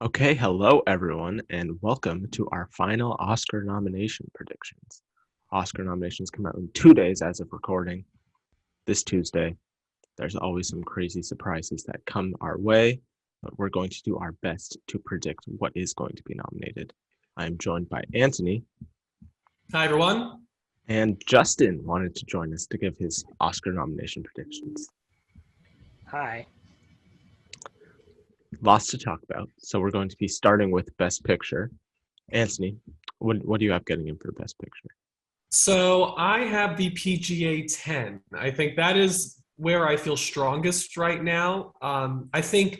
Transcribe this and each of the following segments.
Okay, hello everyone, and welcome to our final Oscar nomination predictions. Oscar nominations come out in 2 days as of recording this Tuesday. There's always some crazy surprises that come our way, but we're going to do our best to predict what is going to be nominated. I'm joined by Anthony, Hi, everyone. and Justin wanted to join us to give his Oscar nomination predictions. Hi. Lots to talk about, so we're going to be starting with Best Picture. Anthony, what do you have getting in for Best Picture? So I have the PGA 10. I think that is where I feel strongest right now. I think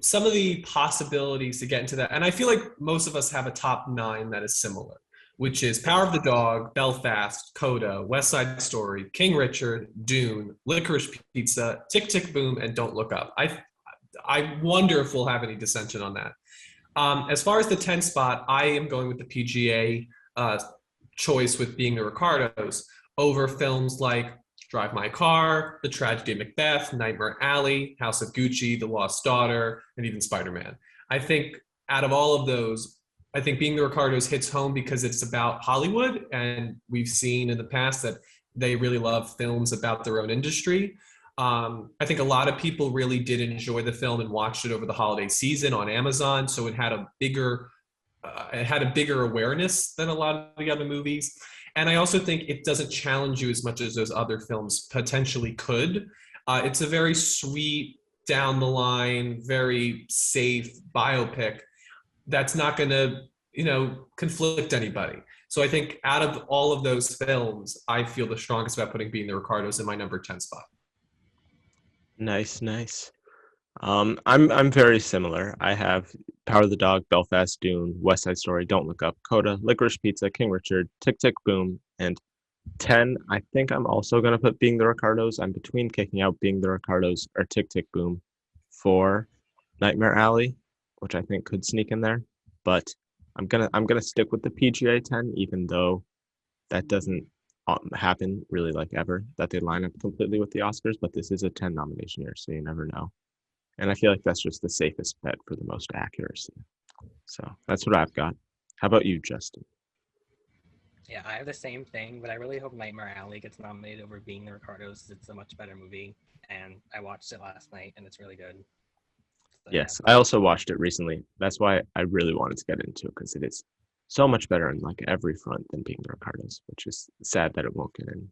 some of the possibilities to get into that, and I feel like most of us have a top nine that is similar, which is Power of the Dog, Belfast, Coda, West Side Story, King Richard, Dune, Licorice Pizza, Tick Tick Boom, and Don't Look Up. I wonder if we'll have any dissension on that. As far as the 10 spot, I am going with the PGA choice with Being the Ricardos over films like Drive My Car, The Tragedy of Macbeth, Nightmare Alley, House of Gucci, The Lost Daughter, and even Spider-Man. I think out of all of those, I think Being the Ricardos hits home because it's about Hollywood, and we've seen in the past that they really love films about their own industry. I think a lot of people really did enjoy the film and watched it over the holiday season on Amazon, so it had a bigger awareness than a lot of the other movies. And I also think it doesn't challenge you as much as those other films potentially could. It's a very sweet, down the line, very safe biopic that's not going to, conflict anybody. So I think out of all of those films, I feel the strongest about putting Being the Ricardos in my number 10 spot. Nice, nice. I'm very similar. I have Power of the Dog, Belfast, Dune, West Side Story, Don't Look Up, Coda, Licorice Pizza, King Richard, Tick Tick Boom, and 10. I think I'm also gonna put Being the Ricardos. I'm between kicking out Being the Ricardos or Tick Tick Boom for Nightmare Alley, which I think could sneak in there. But I'm gonna stick with the PGA 10, even though that doesn't happen really like ever that they line up completely with the Oscars. But this is a 10 nomination year, so you never know. And I feel like that's just the safest bet for the most accuracy. So that's what I've got. How about you, Justin? Yeah, I have the same thing, but I really hope Nightmare Alley gets nominated over Being the Ricardos. It's a much better movie, and I watched it last night, and it's really good. So yeah, Yes, I also watched it recently. That's why I really wanted to get into it because it is so much better on like every front than being the Ricardos, which is sad that it won't get in.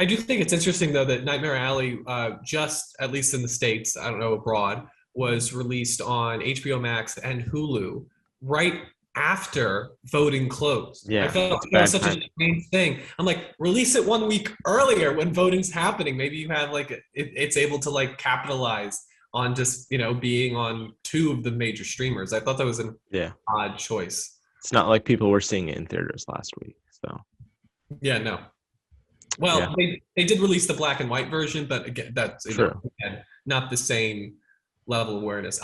I do think it's interesting though that Nightmare Alley, just at least in the states, I don't know abroad, was released on HBO Max and Hulu right after voting closed. I Yeah, felt like it's that was bad such a timing. strange thing. I'm like, release it 1 week earlier when voting's happening. Maybe you have like it's able to like capitalize on just being on two of the major streamers. I thought that was an Yeah, odd choice. it's not like people were seeing it in theaters last week. So Yeah, no. yeah, Well, they did release the black and white version, but again, that's true. again, not the same level of awareness.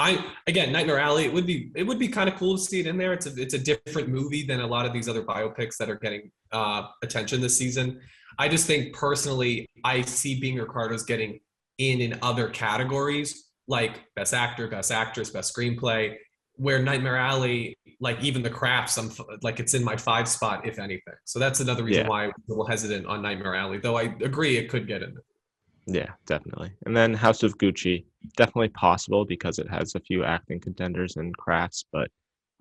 Again, Nightmare Alley. It would be kind of cool to see it in there. It's a different movie than a lot of these other biopics that are getting attention this season. I just think personally, I see Being Ricardo's getting in other categories like Best Actor, Best Actress, Best Screenplay, where Nightmare Alley, like even the crafts, I'm like it's in my five spot if anything. So that's another reason Yeah, why I'm a little hesitant on Nightmare Alley. Though I agree it could get in. yeah, definitely. And then House of Gucci, definitely possible because it has a few acting contenders and crafts, but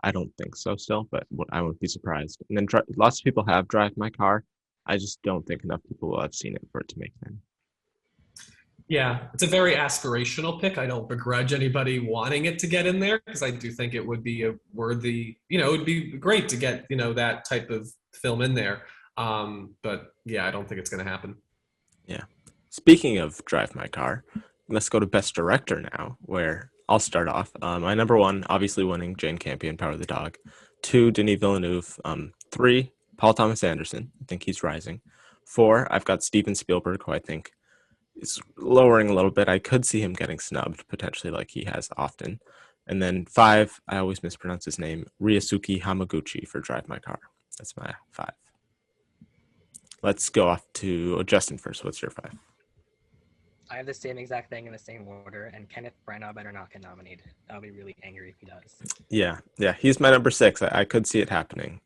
I don't think so still, but I wouldn't be surprised. And then lots of people have Drive My Car. I just don't think enough people will have seen it for it to make them. Yeah, it's a very aspirational pick. I don't begrudge anybody wanting it to get in there because I do think it would be a worthy, it would be great to get, that type of film in there. But yeah, I don't think it's going to happen. Yeah. Speaking of Drive My Car, let's go to Best Director now, where I'll start off. My number one, obviously winning Jane Campion, Power of the Dog. Two, Denis Villeneuve. Three, Paul Thomas Anderson. I think he's rising. Four, I've got Steven Spielberg, who I think is lowering a little bit. I could see him getting snubbed potentially, like he has often. And then five, I always mispronounce his name, Ryusuke Hamaguchi for Drive My Car. That's my five. Let's go off to Justin first. What's your five? I have the same exact thing in the same order, and Kenneth Branagh better not get nominated. I'll be really angry if he does. Yeah, yeah, he's my number 6. I could see it happening.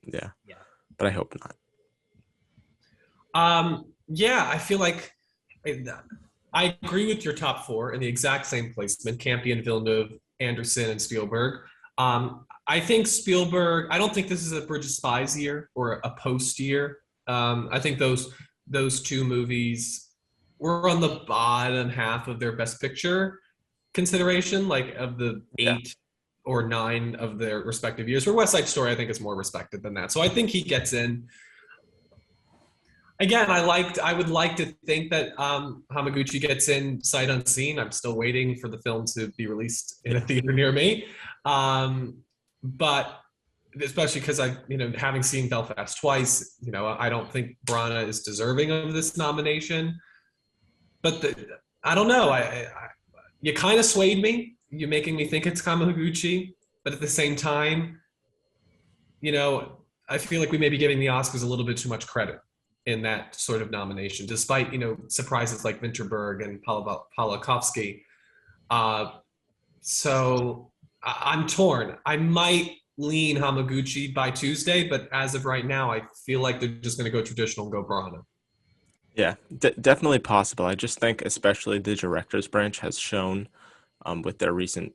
Yeah, Yeah. but I hope not. Yeah, I feel like I agree with your top four in the exact same placement: Campion, Villeneuve, Anderson, and Spielberg. I think Spielberg. I don't think this is a Bridge of Spies year or a post year. I think those two movies were on the bottom half of their Best Picture consideration, like of the Yeah, 8 or 9 of their respective years. Where West Side Story, I think, is more respected than that. So I think he gets in. Again, I would like to think that Hamaguchi gets in sight unseen. I'm still waiting for the film to be released in a yeah, theater near me. But especially because having seen Belfast twice, I don't think Branagh is deserving of this nomination. But I don't know. You kind of swayed me. You're making me think it's Hamaguchi, but at the same time, I feel like we may be giving the Oscars a little bit too much credit in that sort of nomination, despite surprises like Winterberg and Pawlikowski. So I'm torn. I might lean Hamaguchi by Tuesday, but as of right now, I feel like they're just going to go traditional and go Branagh. yeah. Definitely possible. I just think, especially the director's branch has shown, with their recent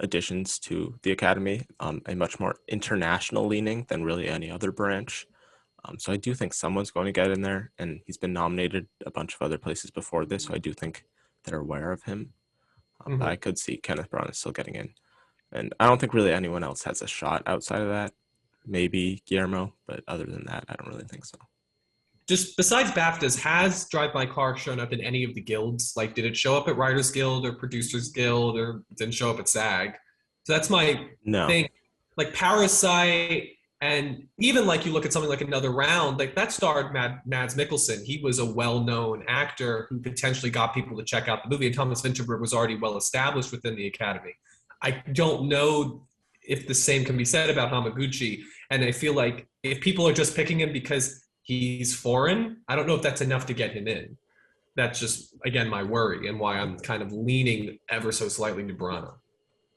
additions to the Academy, a much more international leaning than really any other branch. So I do think someone's going to get in there, and he's been nominated a bunch of other places before this, so I do think they're aware of him. But I Mm-hmm. could see Kenneth Branagh still getting in. And I don't think really anyone else has a shot outside of that. Maybe Guillermo, but other than that, I don't really think so. Just besides BAFTAs, has Drive My Car shown up in any of the guilds? Like, did it show up at Writers Guild or Producers Guild, or didn't show up at SAG? So that's my No. thing. Like Parasite, and even like you look at something like Another Round, like that starred Mads Mikkelsen. He was a well-known actor who potentially got people to check out the movie, and Thomas Vinterberg was already well established within the Academy. I don't know if the same can be said about Hamaguchi, and I feel like if people are just picking him because he's foreign, I don't know if that's enough to get him in. That's just, again, my worry and why I'm kind of leaning ever so slightly to Branagh.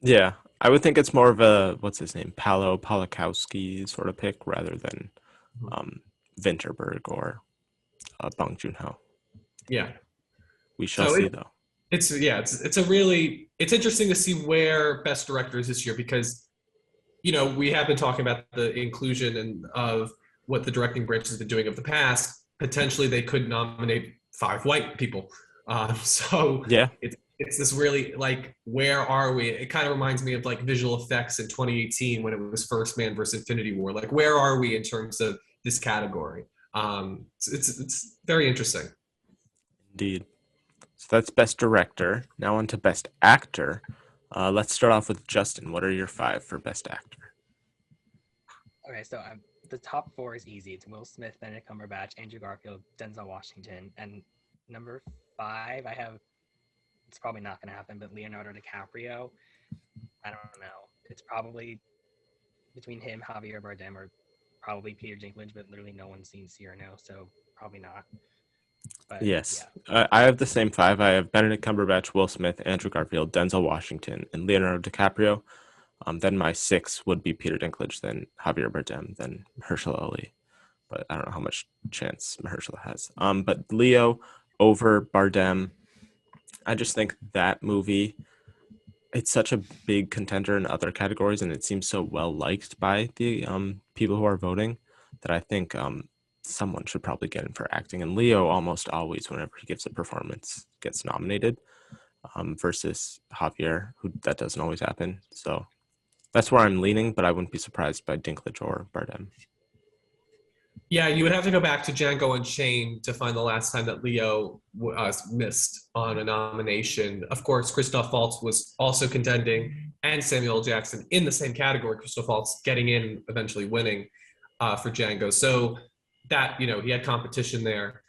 Yeah, I would think it's more of a, what's his name, Paolo Polakowski sort of pick rather than um, Vinterberg or Bong Joon-ho. Yeah. We shall So see, though. it's interesting to see where best director is this year, because we have been talking about the inclusion and of what the directing branch has been doing of the past. Potentially, they could nominate 5 white people. So Yeah, it's this really, like, where are we? It kind of reminds me of like visual effects in 2018 when it was First Man versus Infinity War. Like, where are we in terms of this category? It's very interesting. indeed. So that's best director. Now on to best actor. Let's start off with Justin. What are your 5 for best actor? Okay, so the top 4 is easy. It's Will Smith, Benedict Cumberbatch, Andrew Garfield, Denzel Washington, and number 5, I have. It's probably not going to happen, but Leonardo DiCaprio. I don't know. It's probably between him, Javier Bardem, or probably Peter Dinklage, but literally no one's seen Cyrano, so probably not. But Yes, yeah, I have the same 5. I have Benedict Cumberbatch, Will Smith, Andrew Garfield, Denzel Washington, and Leonardo DiCaprio. Then my 6 would be Peter Dinklage, then Javier Bardem, then Mahershala Ali. But I don't know how much chance Mahershala has. But Leo over Bardem. I just think that movie, it's such a big contender in other categories, and it seems so well liked by the people who are voting that I think someone should probably get in for acting. And Leo almost always, whenever he gives a performance, gets nominated, versus Javier, who that doesn't always happen. So that's where I'm leaning, but I wouldn't be surprised by Dinklage or Bardem. Yeah, you would have to go back to Django Unchained to find the last time that Leo missed on a nomination. Of course, Christoph Waltz was also contending, and Samuel L. Jackson in the same category. Christoph Waltz getting in, eventually winning for Django. So that, he had competition there.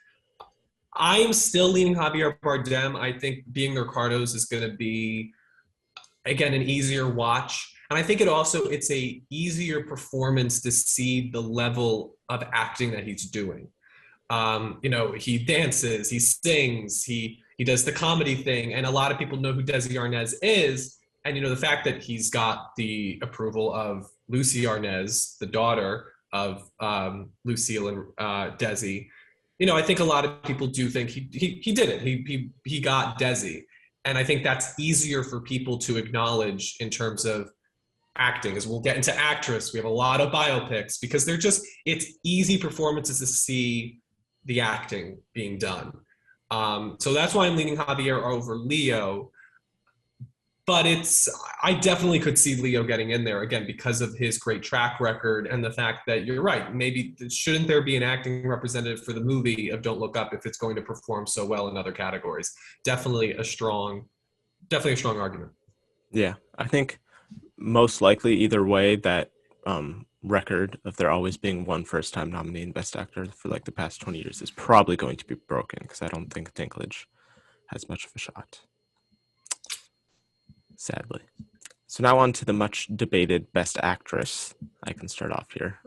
I am still leaning Javier Bardem. I think Being the Ricardos is going to be, again, an easier watch. And I think it's a easier performance to see the level of acting that he's doing. He dances, he sings, he he does the comedy thing, and a lot of people know who Desi Arnaz is. And the fact that he's got the approval of Lucy Arnaz, the daughter of Lucille and Desi. I think a lot of people do think he did it. He got Desi, and I think that's easier for people to acknowledge in terms of acting. As we'll get into actress, we have a lot of biopics because it's easy performances to see the acting being done. So that's why I'm leaning Javier over Leo. But I definitely could see Leo getting in there again because of his great track record and the fact that you're right. Maybe shouldn't there be an acting representative for the movie of Don't Look Up if it's going to perform so well in other categories? Definitely a strong argument. Yeah, I think most likely either way that record of there always being one first-time nominee in Best Actor for like the past 20 years is probably going to be broken because I don't think Dinklage has much of a shot. Sadly. So now on to the much debated Best Actress. I can start off here.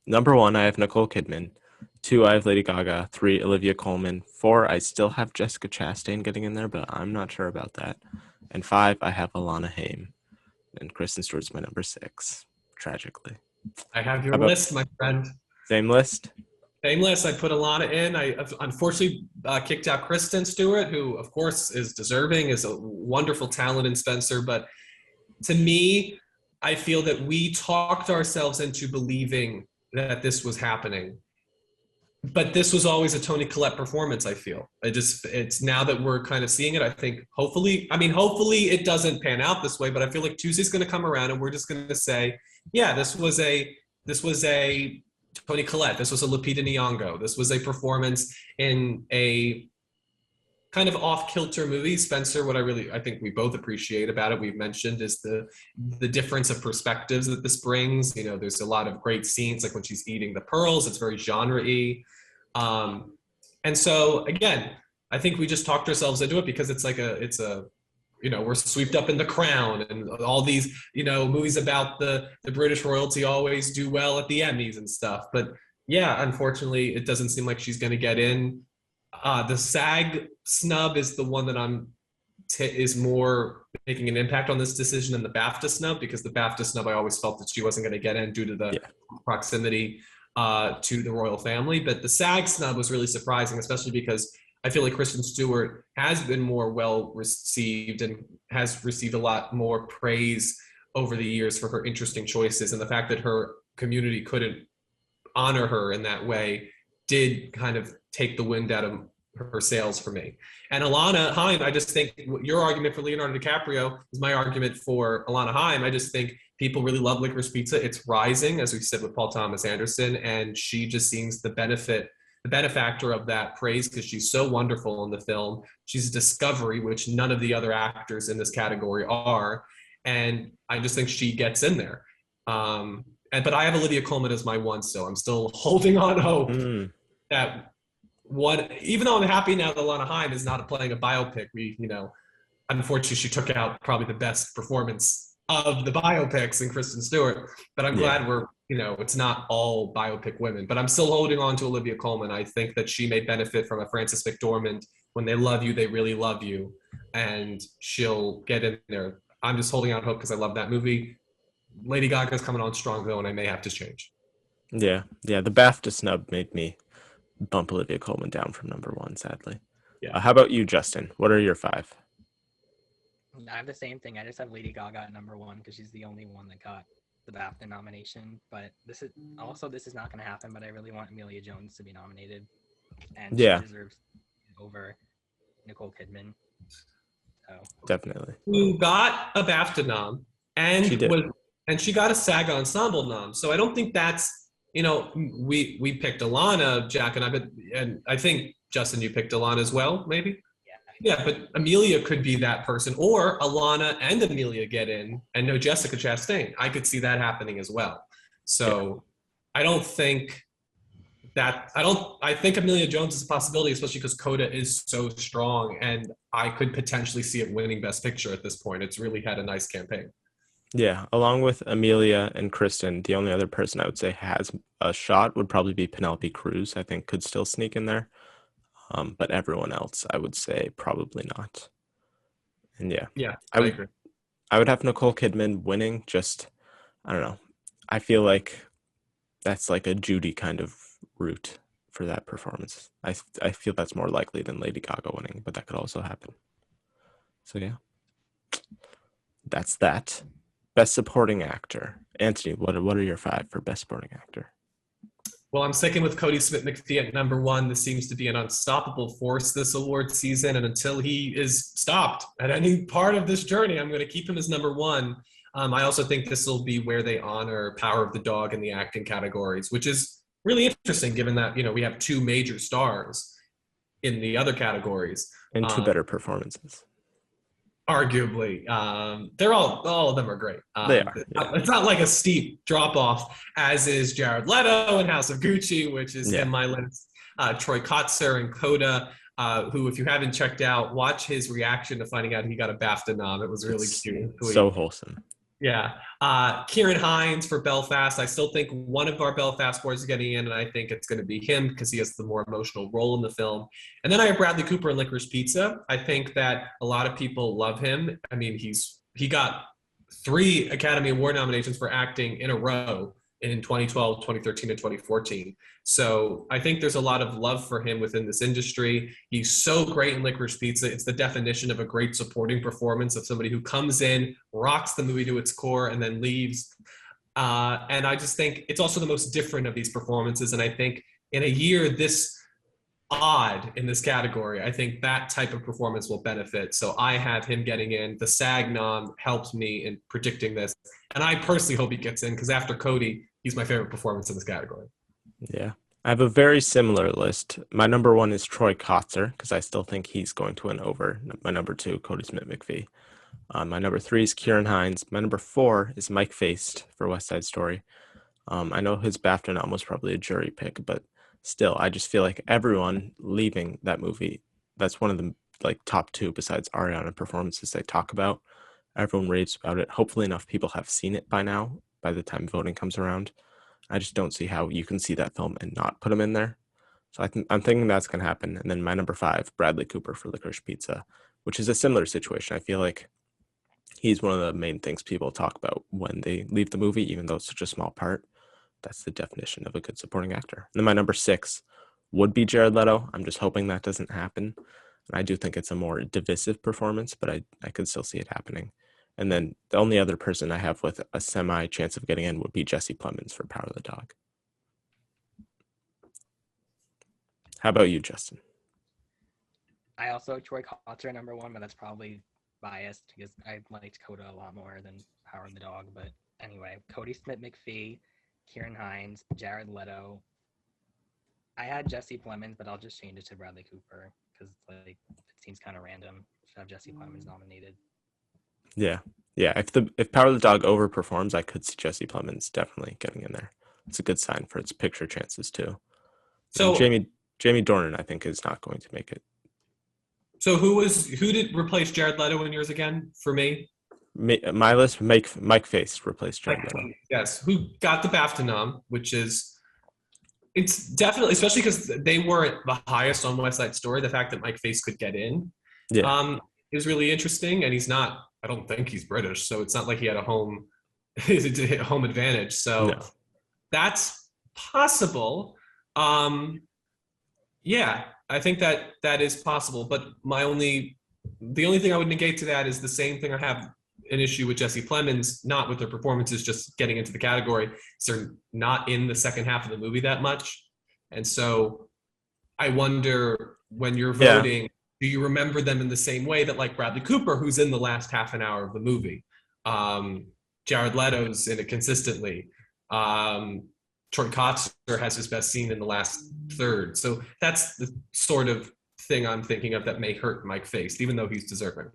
Number 1, I have Nicole Kidman. 2, I have Lady Gaga. 3, Olivia Colman. 4, I still have Jessica Chastain getting in there, but I'm not sure about that. And 5, I have Alana Haim. And Kristen Stewart's my number 6, tragically. I have your list, my friend. Same list? Same list. I put Alana in. I unfortunately kicked out Kristen Stewart, who, of course, is deserving, is a wonderful talent in Spencer. But to me, I feel that we talked ourselves into believing that this was happening. But this was always a Toni Collette performance, I feel. It's now that we're kind of seeing it, I think hopefully it doesn't pan out this way, but I feel like Tuesday's going to come around and we're just going to say, yeah, this was a Toni Collette. This was a Lupita Nyong'o. This was a performance in a kind of off-kilter movie. Spencer, what I think we both appreciate about it, we've mentioned, is the difference of perspectives that this brings. There's a lot of great scenes, like when she's eating the pearls. It's very genre-y. And so, again, I think we just talked ourselves into it because it's we're swept up in The Crown and all these, movies about the British royalty always do well at the Emmys and stuff. But yeah, unfortunately, it doesn't seem like she's going to get in. The SAG snub is the one that is more making an impact on this decision than the BAFTA snub, because the BAFTA snub, I always felt that she wasn't going to get in due to the proximity to the royal family. But the SAG snub was really surprising, especially because I feel like Kristen Stewart has been more well received and has received a lot more praise over the years for her interesting choices. And the fact that her community couldn't honor her in that way did kind of take the wind out of her sails for me. And Alana Haim, I just think your argument for Leonardo DiCaprio is my argument for Alana Haim. I just think people really love Licorice Pizza. It's rising, as we said with Paul Thomas Anderson, and she just seems the benefactor of that praise because she's so wonderful in the film. She's a discovery, which none of the other actors in this category are. And I just think she gets in there. But I have Olivia Colman as my 1 still. I'm still holding on hope that even though I'm happy now that Alana Haim is not playing a biopic, unfortunately she took out probably the best performance of the biopics in Kristen Stewart. But I'm glad it's not all biopic women. But I'm still holding on to Olivia Colman. I think that she may benefit from a Frances McDormand. When they love you, they really love you. And she'll get in there. I'm just holding out hope because I love that movie. Lady Gaga's coming on strong, though, and I may have to change. Yeah. The BAFTA snub made me bump Olivia Colman down from number 1, sadly. Yeah. How about you, Justin? What are your 5? I have the same thing. I just have Lady Gaga at number 1 because she's the only one that got the BAFTA nomination. But this is not going to happen. But I really want Emilia Jones to be nominated, and she deserves it over Nicole Kidman. So definitely, who got a BAFTA nom and she got a SAG Ensemble nom. So I don't think that's we picked Alana, Jack and I, and I think Justin, you picked Alana as well, maybe. Yeah, but Amelia could be that person, or Alana and Amelia get in, and no Jessica Chastain. I could see that happening as well. So I think Amelia Jones is a possibility, especially because Coda is so strong, and I could potentially see it winning Best Picture at this point. It's really had a nice campaign. Yeah, along with Amelia and Kristen, the only other person I would say has a shot would probably be Penelope Cruz. I think could still sneak in there. But everyone else, I would say probably not. And yeah, Yeah, I I would agree. I would have Nicole Kidman winning. Just I don't know. I feel like that's like a Judy kind of route for that performance. I feel that's more likely than Lady Gaga winning, but that could also happen. So yeah, that's that. Best supporting actor. Anthony, what are your five for best supporting actor? Well, I'm sticking with Cody Smith McPhee at number one. This seems to be an unstoppable force this award season. And until he is stopped at any part of this journey, I'm going to keep him as number one. I also think this will be where they honor Power of the Dog in the acting categories, which is really interesting given that, we have two major stars in the other categories. And two Um, better performances. Arguably, they're all of them are great. They are, yeah. It's not like a steep drop off, as is Jared Leto in House of Gucci, which is Yeah. in my list. Troy Kotzer and Coda, who, if you haven't checked out, watch his reaction to finding out he got a BAFTA nom. It was really It's cute. so wholesome. Yeah. Kieran Hines for Belfast. I still think one of our Belfast boys is getting in, and I think it's going to be him because he has the more emotional role in the film. And then I have Bradley Cooper in Licorice Pizza. I think that a lot of people love him. I mean, he got 3 Academy Award nominations for acting in a row in 2012, 2013, and 2014. So I think there's a lot of love for him within this industry. He's so great in Licorice Pizza. It's the definition of a great supporting performance of somebody who comes in, rocks the movie to its core, and then leaves. And I just think it's also the most different of these performances. And I think in a year this odd in this category, I think that type of performance will benefit. So I have him getting in. The SAG nom helps me in predicting this. And I personally hope he gets in because after Cody, he's my favorite performance in this category. Yeah. I have a very similar list. My number one is Troy Kotzer because I still think he's going to win over my number two, Cody Smith McPhee. My number three is Kieran Hines. My number four is Mike Faced for West Side Story. I know his BAFTA nom was probably a jury pick, but still, I just feel like everyone leaving that movie, that's one of the like top two besides Ariana performances they talk about. Everyone raves about it. Hopefully enough people have seen it by now, by the time voting comes around. I just don't see how you can see that film and not put him in there. So I'm thinking that's going to happen. And then my number five, Bradley Cooper for Licorice Pizza, which is a similar situation. I feel like he's one of the main things people talk about when they leave the movie, even though it's such a small part. That's the definition of a good supporting actor. And then my number six would be Jared Leto. I'm just hoping that doesn't happen. And I do think it's a more divisive performance, but I could still see it happening. And then the only other person I have with a semi chance of getting in would be Jesse Plemons for Power of the Dog. How about you, Justin? I also have Troy Kotzer number one, but that's probably biased because I liked Coda a lot more than Power of the Dog. But anyway, Cody Smith McPhee, Kieran Hines, Jared Leto. I had Jesse Plemons, but I'll just change it to Bradley Cooper because like it seems kind of random to have Jesse Plemons nominated. Yeah. Yeah. If Power of the Dog overperforms, I could see Jesse Plemons definitely getting in there. It's a good sign for its picture chances too. And So, Jamie Dornan, I think, is not going to make it. so who did replace Jared Leto in yours again for me? My list, Mike Face replaced Jared Leto. Yes, who got the BAFTA nom, which is it's definitely, especially because they weren't the highest on West Side Story. The fact that Mike Face could get in, Yeah. is really interesting, and he's not. I don't think he's British, so it's not like he had a home home advantage. So No. that's possible. Um, yeah, I think that is possible. But the only thing I would negate to that is the same thing I have an issue with Jesse Plemons, not with their performances, just getting into the category. So they're not in the second half of the movie that much. And so I wonder when you're Yeah. voting, do you remember them in the same way that like Bradley Cooper, who's in the last half an hour of the movie? Jared Leto's in it consistently. Troy Kotzer has his best scene in the last third. So that's the sort of thing I'm thinking of that may hurt Mike Face, even though he's deserving.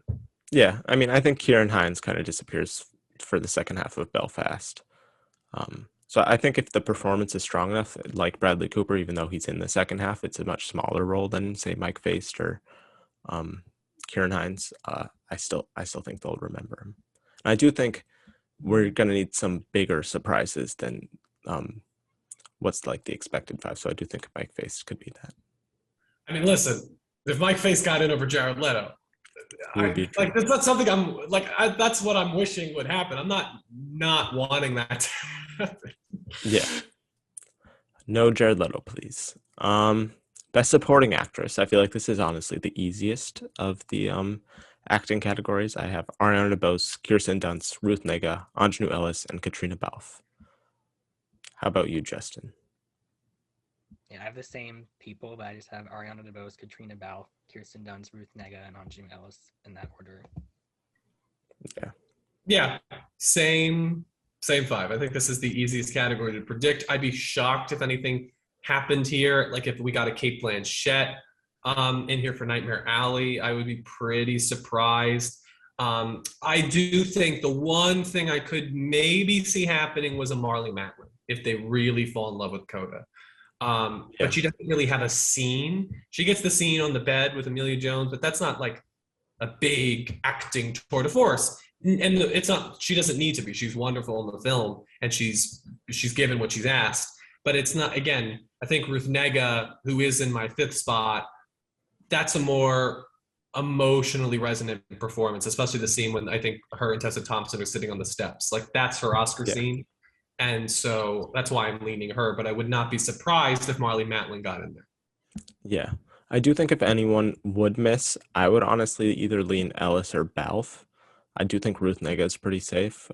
Yeah. I mean, I think Kieran Hines kind of disappears for the second half of Belfast. So I think if the performance is strong enough, like Bradley Cooper, even though he's in the second half, it's a much smaller role than say Mike Faced or Kieran Hines. I still think they'll remember him. And I do think we're gonna need some bigger surprises than what's like the expected five. So I do think Mike Faced could be that. I mean, listen, if Mike Face got in over Jared Leto, It would be a like dream. that's not something I'm like. That's what I'm wishing would happen. I'm not wanting that to happen. Yeah. No Jared Leto, please. Best supporting actress. I feel like this is honestly the easiest of the acting categories. I have Ariana DeBose, Kirsten Dunst, Ruth Negga, Anjanou Ellis, and Katrina Balfe. How about you, Justin? Yeah, I have the same people, but I just have Ariana DeBose, Katrina Balfe, Kirsten Dunst, Ruth Negga, and Anjum Ellis in that order. Yeah. Yeah, same five. I think this is the easiest category to predict. I'd be shocked if anything happened here. Like if we got a Kate Blanchett in here for Nightmare Alley, I would be pretty surprised. I do think the one thing I could maybe see happening was a Marley Matlin if they really fall in love with Coda. Yeah. But she doesn't really have a scene. She gets the scene on the bed with Amelia Jones, but that's not like a big acting tour de force. And it's not. She doesn't need to be. She's wonderful in the film, and she's given what she's asked. But it's not. Again, I think Ruth Negga, who is in my fifth spot, that's a more emotionally resonant performance, especially the scene when I think her and Tessa Thompson are sitting on the steps. Like that's her Oscar Yeah. scene. And so that's why I'm leaning her, but I would not be surprised if Marley Matlin got in there. Yeah. I do think if anyone would miss, I would honestly either lean Ellis or Balfe. I do think Ruth Negga is pretty safe,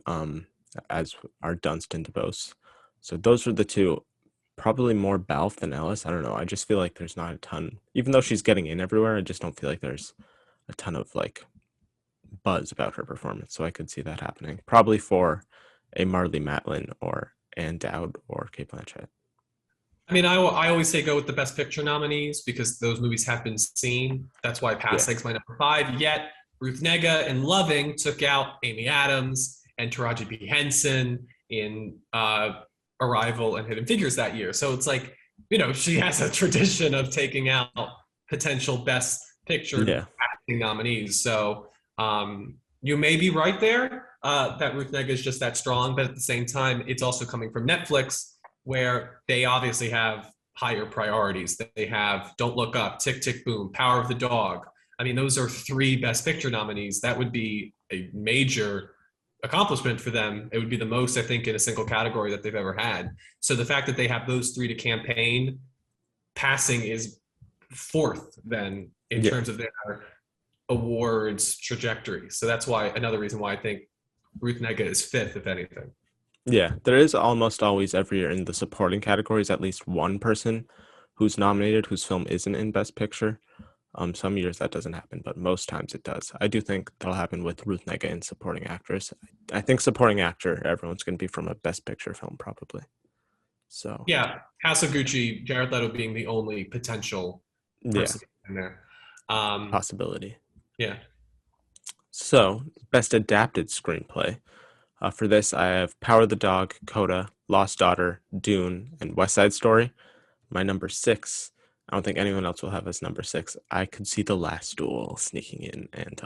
as are Dunst and DeBose. So those are the two. Probably more Balfe than Ellis. I don't know. I just feel like there's not a ton, even though she's getting in everywhere, I just don't feel like there's a ton of like buzz about her performance. So I could see that happening. Probably for a Marley Matlin or Anne Dowd or Kate Blanchett. I mean, I always say go with the Best Picture nominees because those movies have been seen. That's why Past Yeah. Legs my number five. Yet Ruth Negga and Loving took out Amy Adams and Taraji P. Henson in Arrival and Hidden Figures that year. So it's like, she has a tradition of taking out potential Best Picture Yeah. acting nominees. So you may be right there that Ruth Negga is just that strong, but at the same time, it's also coming from Netflix where they obviously have higher priorities. They have Don't Look Up, Tick, Tick, Boom, Power of the Dog. I mean, those are three Best Picture nominees. That would be a major accomplishment for them. It would be the most, I think, in a single category that they've ever had. So the fact that they have those three to campaign, passing is fourth then in Yeah. terms of their awards trajectory. So that's why another reason why I think Ruth Negga is fifth, if anything. Yeah, there is almost always every year in the supporting categories at least one person who's nominated whose film isn't in Best Picture. Some years that doesn't happen, but most times it does. I do think that'll happen with Ruth Negga in supporting actress. I think supporting actor, everyone's going to be from a Best Picture film probably. So Yeah, House of Gucci, Jared Leto being the only potential yeah, person in there. possibility. Yeah. So best adapted screenplay. For this, I have Power of the Dog, Coda, Lost Daughter, Dune, and West Side Story. My number six, I don't think anyone else will have as number six. I could see The Last Duel sneaking in and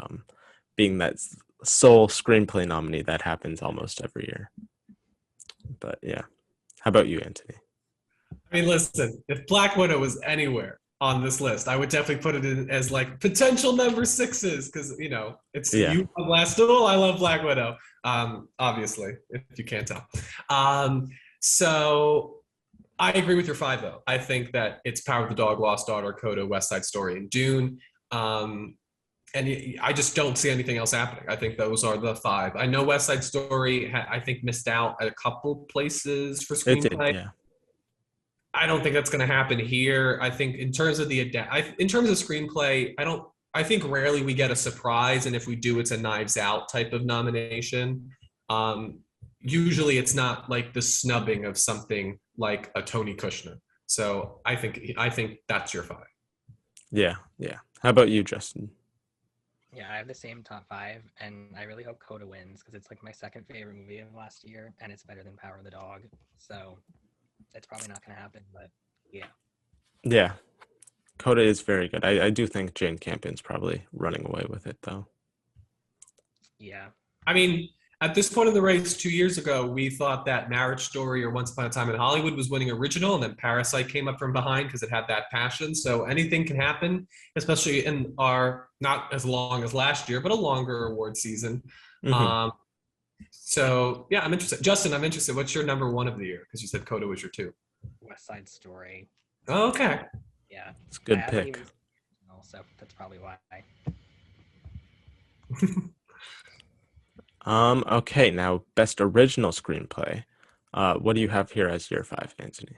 being that sole screenplay nominee that happens almost every year. But yeah, how about you, Anthony? I mean, listen, if Black Widow was anywhere on this list, I would definitely put it in as like potential number sixes because it's Yeah, you love Last Duel, I love Black Widow. Obviously, if you can't tell. So I agree with your five though. I think that it's Power of the Dog, Lost Daughter, Coda, West Side Story, and Dune. And I just don't see anything else happening. I think those are the five. I know West Side Story, I think, missed out at a couple places for it did. screenplay. Yeah, I don't think that's going to happen here. I think in terms of in terms of screenplay, I don't. I think rarely we get a surprise, and if we do, it's a Knives Out type of nomination. Um, Usually, it's not like the snubbing of something like a Tony Kushner. So I think that's your five. yeah, yeah. How about you, Justin? Yeah, I have the same top five, and I really hope Coda wins because it's like my second favorite movie of last year, and it's better than Power of the Dog. So it's probably not going to happen, but yeah. Yeah, Coda is very good. I do think Jane Campion's probably running away with it though. Yeah. I mean, At this point in the race, 2 years ago, we thought that Marriage Story or Once Upon a Time in Hollywood was winning original, and then Parasite came up from behind because it had that passion. So anything can happen, especially in our not as long as last year, but a longer award season. Hmm. Um, so yeah, I'm interested. Justin, I'm interested. What's your number one of the year? Because you said Coda was your two. West Side Story. Oh, okay. Yeah, It's a I good haven't pick. even seen the original, so that's probably why. Okay, now best original screenplay. What do you have here as year five, Anthony?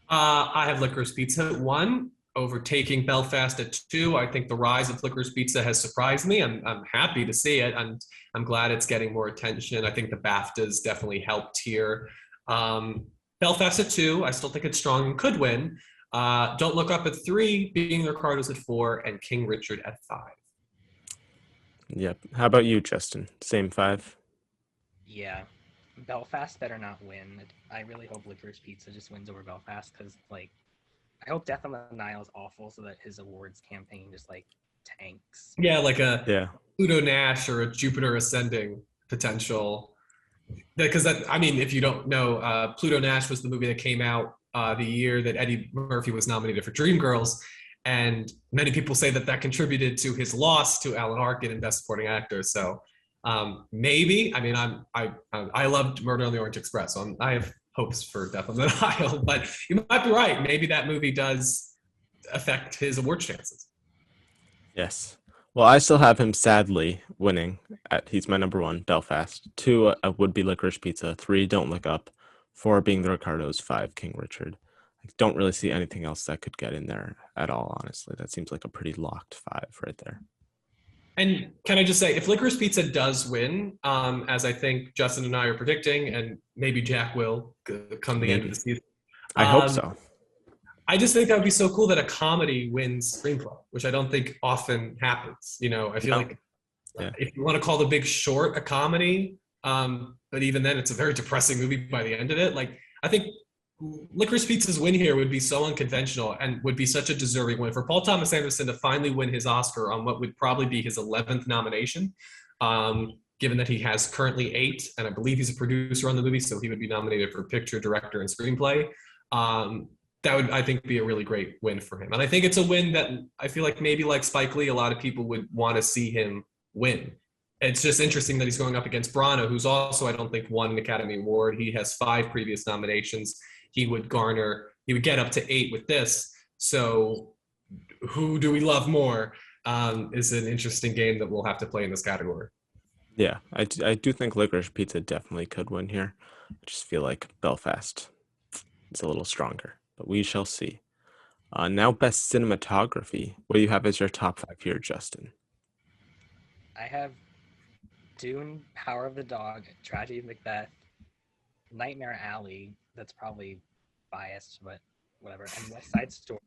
I have Licorice Pizza at one, overtaking Belfast at two. I think the rise of Licorice Pizza has surprised me. I'm happy to see it. I'm glad it's getting more attention. I think the BAFTAs definitely helped here. Um, Belfast at two. I still think it's strong and could win. Don't Look Up at three, Being the Ricardos at four, and King Richard at five. Yep. How about you, Justin? Same five? Yeah, Belfast better not win. I really hope Licorice Pizza just wins over Belfast because, like, I hope Death on the Nile is awful so that his awards campaign just like tanks. Yeah, like a Yeah. Pluto Nash or a Jupiter Ascending potential. Because that, I mean, if you don't know, Pluto Nash was the movie that came out the year that Eddie Murphy was nominated for Dreamgirls, and many people say that that contributed to his loss to Alan Arkin in Best Supporting Actor. So maybe, I mean, I loved Murder on the Orient Express, so I have hopes for Death on the Nile. But you might be right. Maybe that movie does affect his award chances. Yes. Well, I still have him sadly winning. He's my number one, Belfast. Two would be Licorice Pizza. Three, Don't Look Up. Four being the Ricardos. Five, King Richard. I don't really see anything else that could get in there at all, honestly. That seems like a pretty locked five right there. And can I just say, if Licorice Pizza does win, as I think Justin and I are predicting, and maybe Jack will come the end of Maybe. the season, I hope um, so. I just think that would be so cool that a comedy wins screenplay, which I don't think often happens. You know, I feel No. like Yeah. if you want to call The Big Short a comedy, but even then, it's a very depressing movie by the end of it. Like, I think Licorice Pizza's win here would be so unconventional and would be such a deserving win for Paul Thomas Anderson to finally win his Oscar on what would probably be his 11th nomination. Given that he has currently 8, and I believe he's a producer on the movie, so he would be nominated for picture, director, and screenplay. That would, I think, be a really great win for him. And I think it's a win that I feel like maybe like Spike Lee, a lot of people would want to see him win. It's just interesting that he's going up against Brano, who's also, I don't think, won an Academy Award. He has 5 previous nominations. He would get up to 8 with this. So who do we love more is an interesting game that we'll have to play in this category. Yeah, I do think Licorice Pizza definitely could win here. I just feel like Belfast is a little stronger, but we shall see. Now, best cinematography. What do you have as your top five here, Justin? I have Dune, Power of the Dog, Tragedy of Macbeth, Nightmare Alley. That's probably biased, but whatever. And West Side Story.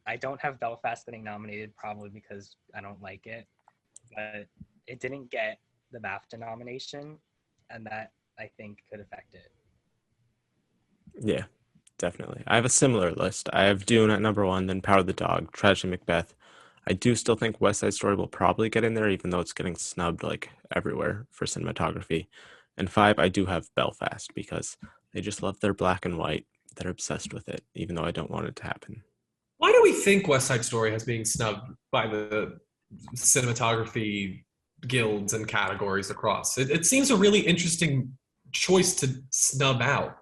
I don't have Belfast getting nominated, probably because I don't like it, but it didn't get the BAFTA nomination, and that I think could affect it. Yeah, definitely. I have a similar list. I have Dune at number one, then Power of the Dog, Tragedy Macbeth. I do still think West Side Story will probably get in there, even though it's getting snubbed like everywhere for cinematography. And 5, I do have Belfast because they just love their black and white. They're obsessed with it, even though I don't want it to happen. Why do we think West Side Story has being snubbed by the cinematography guilds and categories across? It seems a really interesting choice to snub out.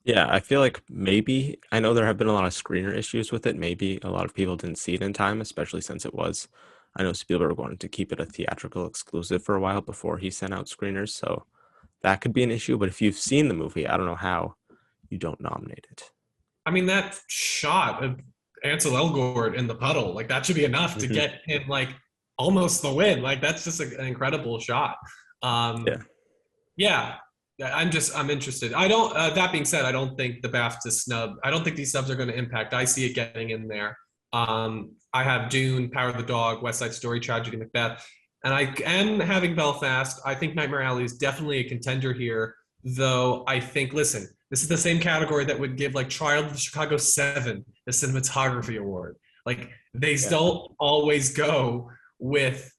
Yeah, I feel like maybe, I know there have been a lot of screener issues with it. Maybe a lot of people didn't see it in time, especially since it was, I know Spielberg wanted to keep it a theatrical exclusive for a while before he sent out screeners. So that could be an issue. But if you've seen the movie, I don't know how you don't nominate it. I mean, that shot of Ansel Elgort in the puddle, like that should be enough to Hmm. get him like almost the win. Like that's just an incredible shot. Yeah. Yeah, I'm interested. I don't. That being said, I don't think the BAFTA snub. I don't think these subs are going to impact. I see it getting in there. I have Dune, Power of the Dog, West Side Story, Tragedy, Macbeth, and I am having Belfast. I think Nightmare Alley is definitely a contender here, though. I think, listen, this is the same category that would give like Trial of the Chicago 7 the cinematography award. Like they Yeah. don't always go with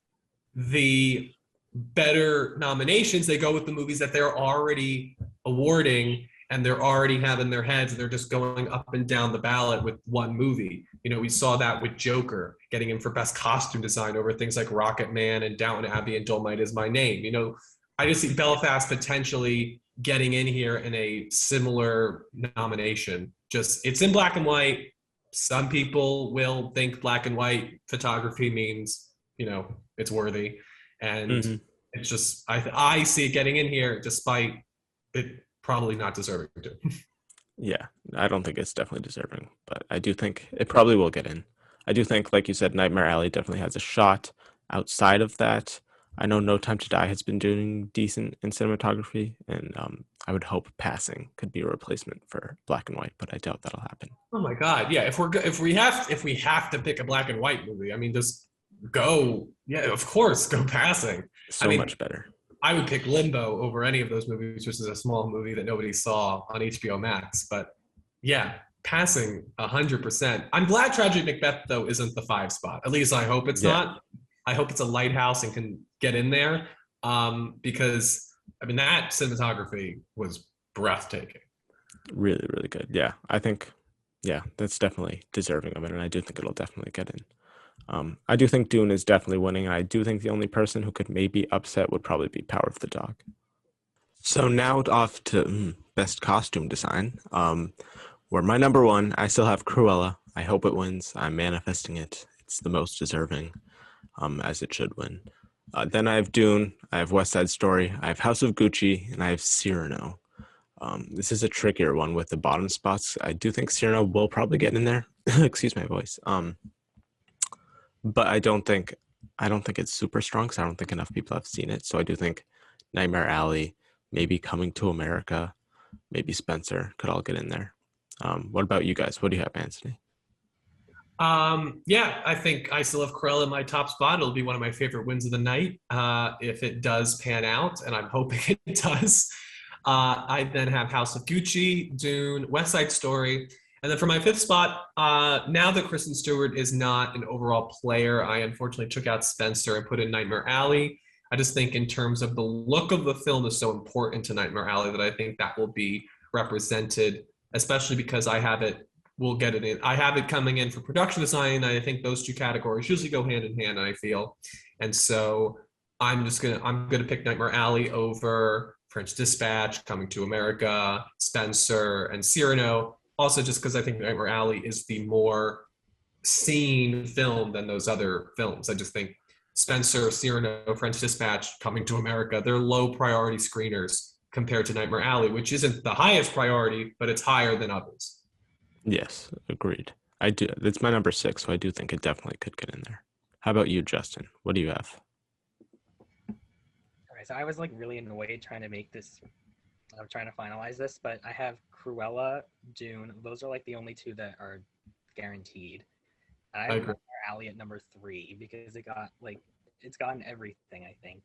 the better nominations, they go with the movies that they're already awarding and they're already having their heads and they're just going up and down the ballot with one movie. You know, we saw that with Joker getting him for best costume design over things like Rocket Man and Downton Abbey and Dolomite Is My Name. You know, I just see Belfast potentially getting in here in a similar nomination. Just it's in black and white. Some people will think black and white photography means, you know, it's worthy. And Hmm. it's just I see it getting in here despite it probably not deserving to. Yeah, I don't think it's definitely deserving, but I do think it probably will get in. I do think, like you said, Nightmare Alley definitely has a shot. Outside of that, I know No Time to Die has been doing decent in cinematography, and I would hope Passing could be a replacement for black and white, but I doubt that'll happen. Oh my god, yeah. If we have to pick a black and white movie, I mean, just go. Yeah, of course, go Passing. I So mean, much better. I would pick Limbo over any of those movies, which is a small movie that nobody saw on HBO Max. But yeah, Passing 100%. I'm glad Tragic Macbeth though isn't the 5 spot. At least I hope it's Yeah, not. I hope it's a lighthouse and can get in there, because I mean that cinematography was breathtaking. really, really good. Yeah, I think, yeah, that's definitely deserving of it, and I do think it'll definitely get in. I do think Dune is definitely winning, and I do think the only person who could maybe upset would probably be Power of the Dog. So now off to best costume design. Where my number one, I still have Cruella. I hope it wins. I'm manifesting it. It's the most deserving, as it should win. Then I have Dune. I have West Side Story. I have House of Gucci, and I have Cyrano. This is a trickier one with the bottom spots. I do think Cyrano will probably get in there. Excuse my voice. But I don't think it's super strong because I don't think enough people have seen it. So I do think Nightmare Alley, maybe Coming to America, maybe Spencer could all get in there. What about you guys? What do you have, Anthony? Yeah, I think I still have Krell in my top spot. It'll be one of my favorite wins of the night, if it does pan out, and I'm hoping it does. I then have House of Gucci, Dune, West Side Story, and then for my fifth spot, now that Kristen Stewart is not an overall player, I unfortunately took out Spencer and put in Nightmare Alley. I just think in terms of the look of the film is so important to Nightmare Alley that I think that will be represented, especially because I have it we'll get it in. I have it coming in for production design. And I think those two categories usually go hand in hand, I feel. And so I'm gonna pick Nightmare Alley over French Dispatch, Coming to America, Spencer, and Cyrano. Also, just because I think Nightmare Alley is the more seen film than those other films. I just think Spencer, Cyrano, French Dispatch, Coming to America, they're low priority screeners compared to Nightmare Alley, which isn't the highest priority, but it's higher than others. Yes, agreed. I do. It's my number six, so I do think it definitely could get in there. How about you, Justin? What do you have? All right, so I was like really annoyed trying to make this. I'm trying to finalize this, but I have Cruella, Dune. Those are like the only two that are guaranteed. And I I have agree. Nightmare Alley at number 3 because it got like it's gotten everything I think.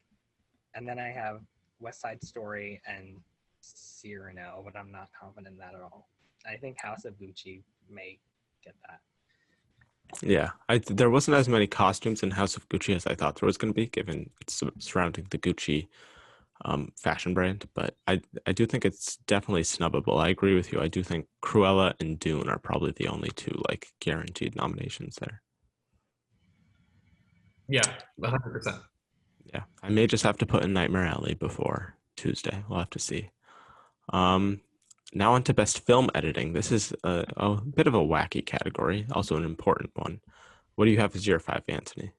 And then I have West Side Story and Cyrano, but I'm not confident in that at all. I think House of Gucci may get that. Yeah, there wasn't as many costumes in House of Gucci as I thought there was going to be, given it's surrounding the Gucci fashion brand. But I do think it's definitely snubbable. I agree with you. I do think Cruella and Dune are probably the only two like guaranteed nominations there. Yeah, 100%. Yeah, I may just have to put in Nightmare Alley before Tuesday. We'll have to see. Um, Now on to best film editing. This is a bit of a wacky category, also an important one. What do you have as your five, Anthony?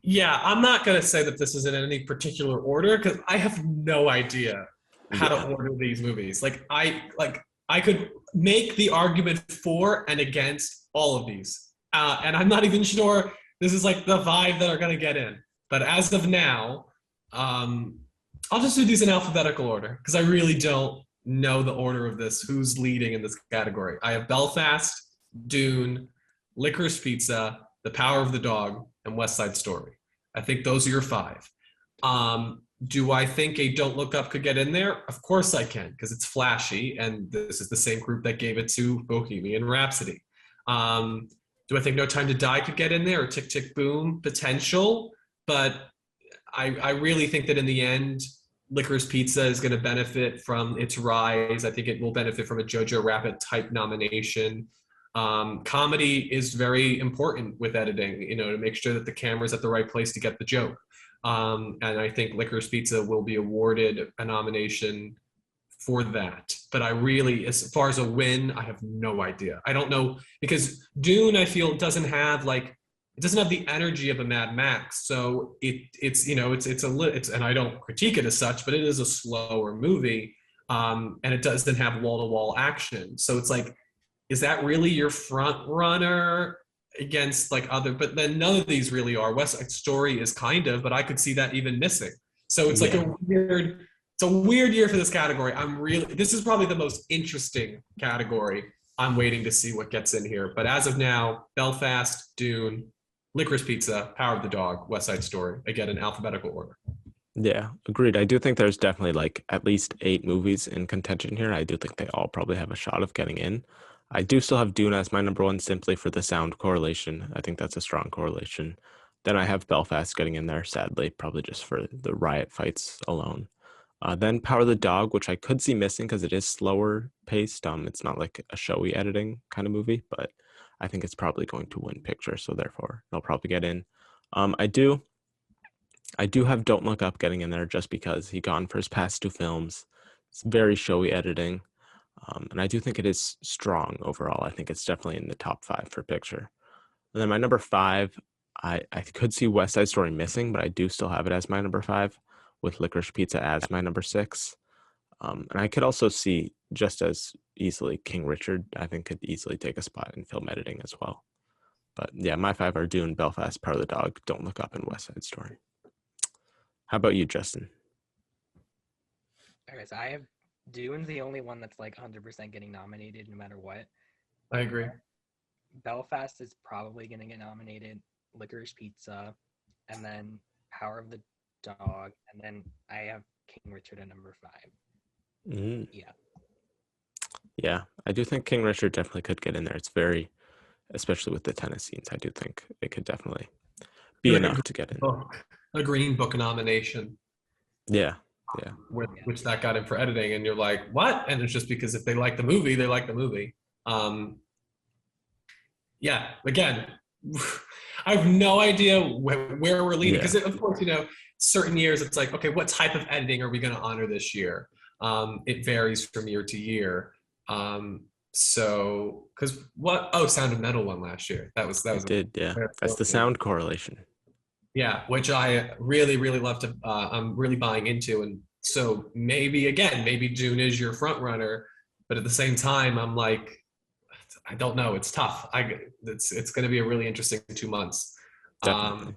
Yeah, I'm not gonna say that this is in any particular order because I have no idea how to Yeah, order these movies. I could make the argument for and against all of these, and I'm not even sure this is like the five that are gonna get in. But as of now, um, I'll just do these in alphabetical order because I really don't know the order of this. Who's leading in this category? I have Belfast, Dune, Licorice Pizza, The Power of the Dog, and West Side Story. I think those are your five. Do I think a Don't Look Up could get in there? Of course I can, because it's flashy, and this is the same group that gave it to Bohemian Rhapsody. Do I think No Time to Die could get in there, or Tick Tick Boom? Potential, but I really think that in the end, Licorice Pizza is going to benefit from its rise. I think it will benefit from a Jojo Rabbit type nomination. Comedy is very important with editing, to make sure that the camera's at the right place to get the joke. And I think Licorice Pizza will be awarded a nomination for that. But I really, as far as a win, I have no idea. I don't know because Dune, I feel, doesn't have it doesn't have the energy of a Mad Max. So it's and I don't critique it as such, but it is a slower movie, and it doesn't have wall to wall action. So it's like, is that really your front runner against like other? But then none of these really are. West Side Story is kind of, but I could see that even missing. So it's like Yeah. it's a weird year for this category. This is probably the most interesting category. I'm waiting to see what gets in here. But as of now, Belfast, Dune, Licorice Pizza, Power of the Dog, West Side Story, again in alphabetical order. Yeah, agreed. I do think there's definitely like at least 8 movies in contention here. I do think they all probably have a shot of getting in. I do still have Dune as my number one simply for the sound correlation. I think that's a strong correlation. Then I have Belfast getting in there, sadly, probably just for the riot fights alone. Then Power of the Dog, which I could see missing because it is slower paced. It's not like a showy editing kind of movie, but I think it's probably going to win picture, so therefore it'll probably get in. Um, I do I do have Don't Look Up getting in there just because he gone for his past 2 films. It's very showy editing. And I do think it is strong overall. I think it's definitely in the top 5 for picture. And then my number 5, I could see West Side Story missing, but I do still have it as my number 5 with Licorice Pizza as my number 6. And I could also see just as easily King Richard, I think could easily take a spot in film editing as well. But yeah, my 5 are Dune, Belfast, Part of the Dog, Don't Look Up, and West Side Story. How about you, Justin? Okay, so I have Dune's the only one that's like 100% getting nominated no matter what. I agree. Belfast is probably going to get nominated, Licorice Pizza, and then Power of the Dog, and then I have King Richard at number 5. Mm, Yeah. yeah, I do think King Richard definitely could get in there. It's very, especially with the tennis scenes, I do think it could definitely be Like enough to get in. a Green Book nomination, Yeah, yeah, which that got in for editing, and you're like, what? And it's just because if they like the movie, they like the movie. Yeah, again, I have no idea where we're leading yeah, because, of course, certain years it's like, okay, what type of editing are we going to honor this year? It varies from year to year. So, because Sound of Metal won last year. That was it did. Yeah, that's the good. sound correlation. Yeah, which I really, really love to. I'm really buying into, and so maybe June is your front runner, but at the same time, I'm like, I don't know. It's tough. It's going to be a really interesting 2 months. Um, Definitely.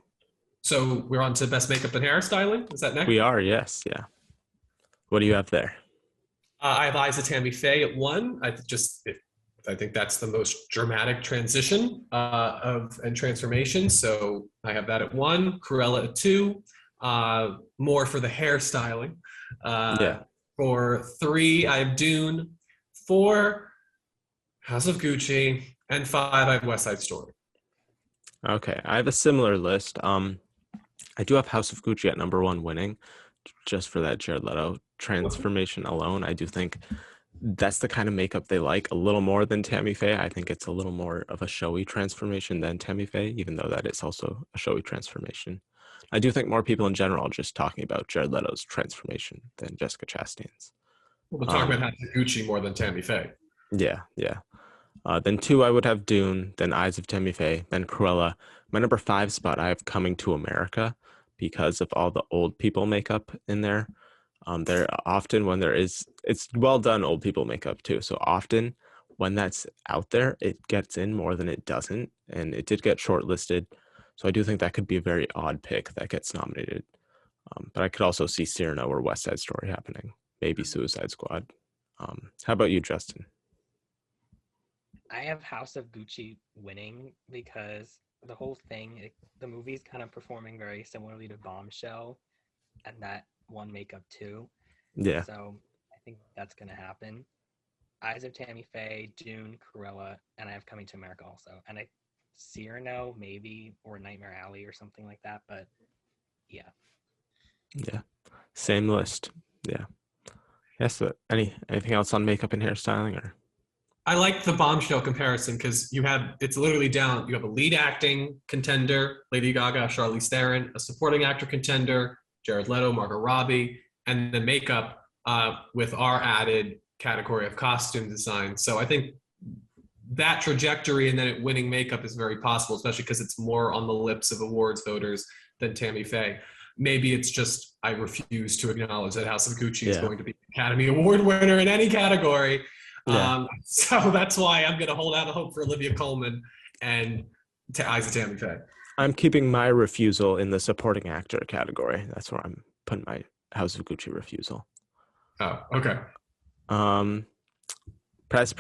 so we're on to best makeup and hairstyling. Is that next? We are, yes, yeah. What do you have there? I have Eyes of Tammy Faye at 1. I think that's the most dramatic transition and transformation. So I have that at 1. Cruella at 2. More for the hairstyling. Yeah. For 3, I have Dune. 4, House of Gucci, and 5, I have West Side Story. Okay, I have a similar list. I do have House of Gucci at number 1 winning, just for that Jared Leto transformation alone. I do think that's the kind of makeup they like a little more than Tammy Faye. I think it's a little more of a showy transformation than Tammy Faye, even though that is also a showy transformation. I do think more people in general are just talking about Jared Leto's transformation than Jessica Chastain's. We'll talk about Um, House of Gucci more than Tammy Faye. yeah, yeah. Then 2, I would have Dune, then Eyes of Tammy Faye, then Cruella. My number 5 spot, I have Coming to America because of all the old people makeup in there. There often when there is, it's well done old people makeup too. So often when that's out there, it gets in more than it doesn't. And it did get shortlisted. So I do think that could be a very odd pick that gets nominated. But I could also see Cyrano or West Side Story happening, maybe Suicide Squad. How about you, Justin? I have House of Gucci winning because the whole thing, the movie's kind of performing very similarly to Bombshell, and that won makeup too. Yeah, So I think that's going to happen. Eyes of Tammy Faye, Dune, Cruella, and I have Coming to America also. And I Cyrano maybe, or Nightmare Alley or something like that. But yeah. Yeah. Same list. Yeah. Yes. So anything else on makeup and hairstyling or? I like the bombshell comparison because it's literally down. You have a lead acting contender, Lady Gaga, Charlize Theron, a supporting actor contender, Jared Leto, Margot Robbie, and the makeup with our added category of costume design. So I think that trajectory and then it winning makeup is very possible, especially because it's more on the lips of awards voters than Tammy Faye. Maybe it's just I refuse to acknowledge that House of Gucci is Yeah. going to be Academy Award winner in any category. Yeah. So that's why I'm going to hold out a hope for Olivia Colman and Eyes of Tammy Faye. I'm keeping my refusal in the supporting actor category. That's where I'm putting my House of Gucci refusal. Oh, okay. Best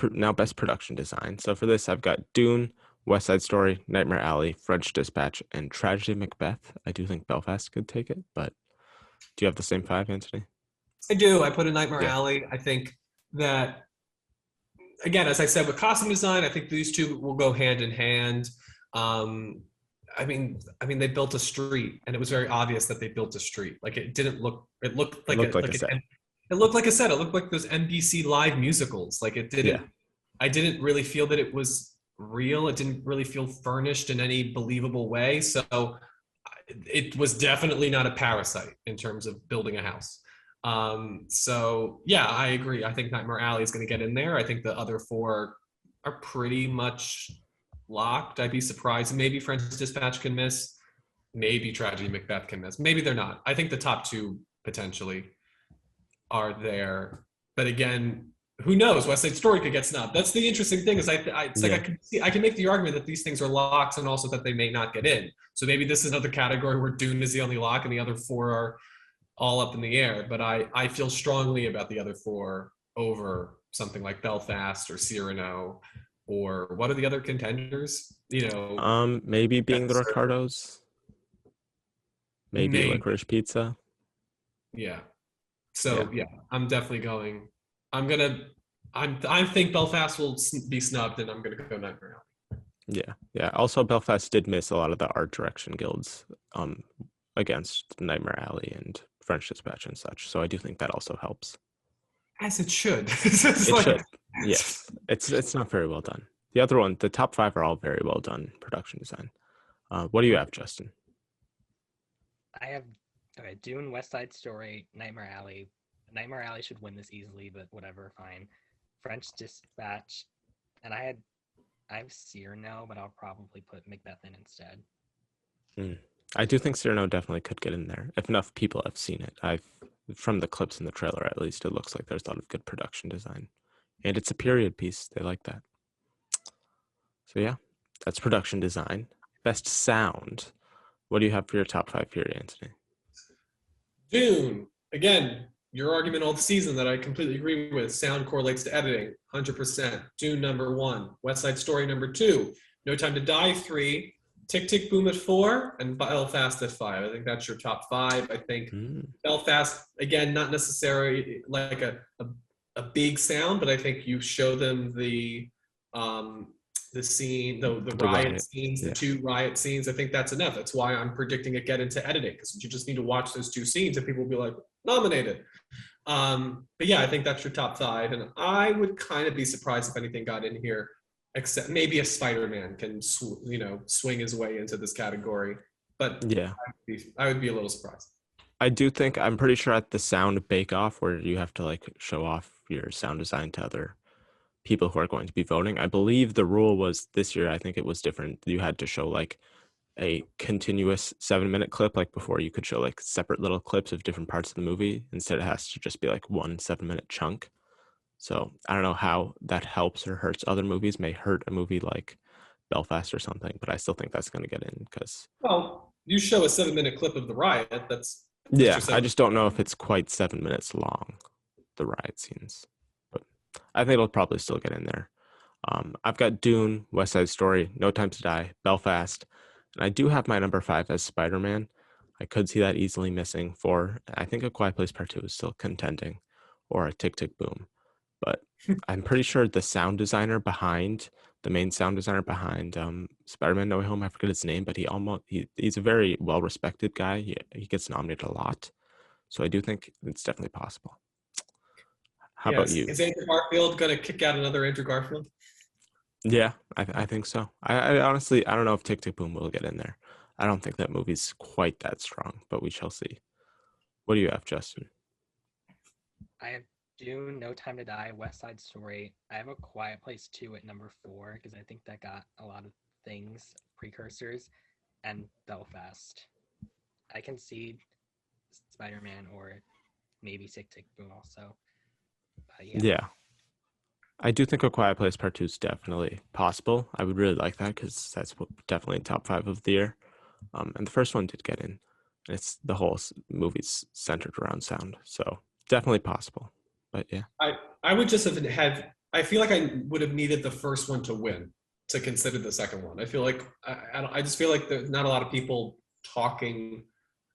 production design. So for this, I've got Dune, West Side Story, Nightmare Alley, French Dispatch, and Tragedy Macbeth. I do think Belfast could take it, but do you have the same five, Anthony? I do. I put a Nightmare Yeah. Alley. I think that, again, as I said, with costume design, I think these two will go hand in hand. Um, they built a street, and it was very obvious that they built a street. Like it didn't look. It looked It like looked like a set. it looked like a set. It looked like those NBC live musicals. Like it didn't. Yeah. I didn't really feel that it was real. It didn't really feel furnished in any believable way. So it was definitely not a parasite in terms of building a house. So yeah, I agree. I think Nightmare Alley is going to get in there. I think the other four are pretty much locked. I'd be surprised. Maybe French Dispatch can miss. Maybe Tragedy Macbeth can miss. Maybe they're not. I think the top two potentially are there. But again, who knows? West Side Story could get snubbed. That's the interesting thing. Is it's like I can make the argument that these things are locks and also that they may not get in. So maybe this is another category where Dune is the only lock and the other four are all up in the air. But I feel strongly about the other four over something like Belfast or Cyrano, or what are the other contenders? Maybe Being the Ricardos. Maybe Licorice Pizza. Yeah. So yeah, I'm definitely going. I think Belfast will be snubbed, and I'm gonna go Nightmare Alley. Yeah. Also, Belfast did miss a lot of the art direction guilds against Nightmare Alley and French Dispatch and such. So I do think that also helps. As it should. It should. Yes. It's not very well done. The other one, the top five are all very well done production design. What do you have, Justin? I have Dune, West Side Story, Nightmare Alley. Nightmare Alley should win this easily, but whatever, fine. French Dispatch, and I have Cyrano, but I'll probably put Macbeth in instead. I do think Cyrano definitely could get in there if enough people have seen it. From the clips in the trailer, at least, it looks like there's a lot of good production design, and it's a period piece. They like that. So yeah, that's production design. Best sound. What do you have for your top five here, Anthony? Dune. Again, your argument all the season that I completely agree with. Sound correlates to editing, 100%. Dune number 1. West Side Story number 2. No Time to Die 3. Tick Tick Boom at 4. And Belfast at 5. I think that's your top 5. I think Belfast, again, not necessarily like a big sound, but I think you show them the scene, the riot scenes, the 2 riot scenes. I think that's enough. That's why I'm predicting it get into editing, because you just need to watch those 2 scenes and people will be like, nominated. But yeah, I think that's your top 5. And I would kind of be surprised if anything got in here, except maybe a Spider-Man can swing his way into this category. But yeah, I would be a little surprised. I do think, I'm pretty sure at the sound bake-off where you have to like show off your sound design to other people who are going to be voting. I believe the rule was this year, I think it was different. You had to show like a continuous 7-minute clip, like before you could show like separate little clips of different parts of the movie. Instead, it has to just be like one 7-minute chunk. So I don't know how that helps or hurts other movies. May hurt a movie like Belfast or something, but I still think that's going to get in because. Well, you show a 7-minute clip of the riot. That's yeah. I just don't know if it's quite 7 minutes long, the riot scenes. But I think it'll probably still get in there. I've got Dune, West Side Story, No Time to Die, Belfast, and I do have my number 5 as Spider-Man. I could see that easily missing. 4, I think A Quiet Place Part 2 is still contending, or a Tick Tick Boom. But I'm pretty sure the main sound designer behind Spider-Man No Way Home, I forget his name, but he's a very well-respected guy. He gets nominated a lot. So I do think it's definitely possible. How about Yes. you? Is Andrew Garfield going to kick out another Andrew Garfield? Yeah, I think so. I honestly, I don't know if Tick Tick Boom will get in there. I don't think that movie's quite that strong, but we shall see. What do you have, Justin? I have Dune, No Time to Die, West Side Story. I have A Quiet Place 2 at number 4 because I think that got a lot of things, precursors, and Belfast. I can see Spider-Man or maybe Tick Tick Boom also. But yeah. Yeah, I do think A Quiet Place Part 2 is definitely possible. I would really like that because that's definitely top 5 of the year. And the first one did get in. And it's the whole movie's centered around sound, so definitely possible. But yeah, I would just have had. I feel like I would have needed the first one to win to consider the second one. I feel like I just feel like there's not a lot of people talking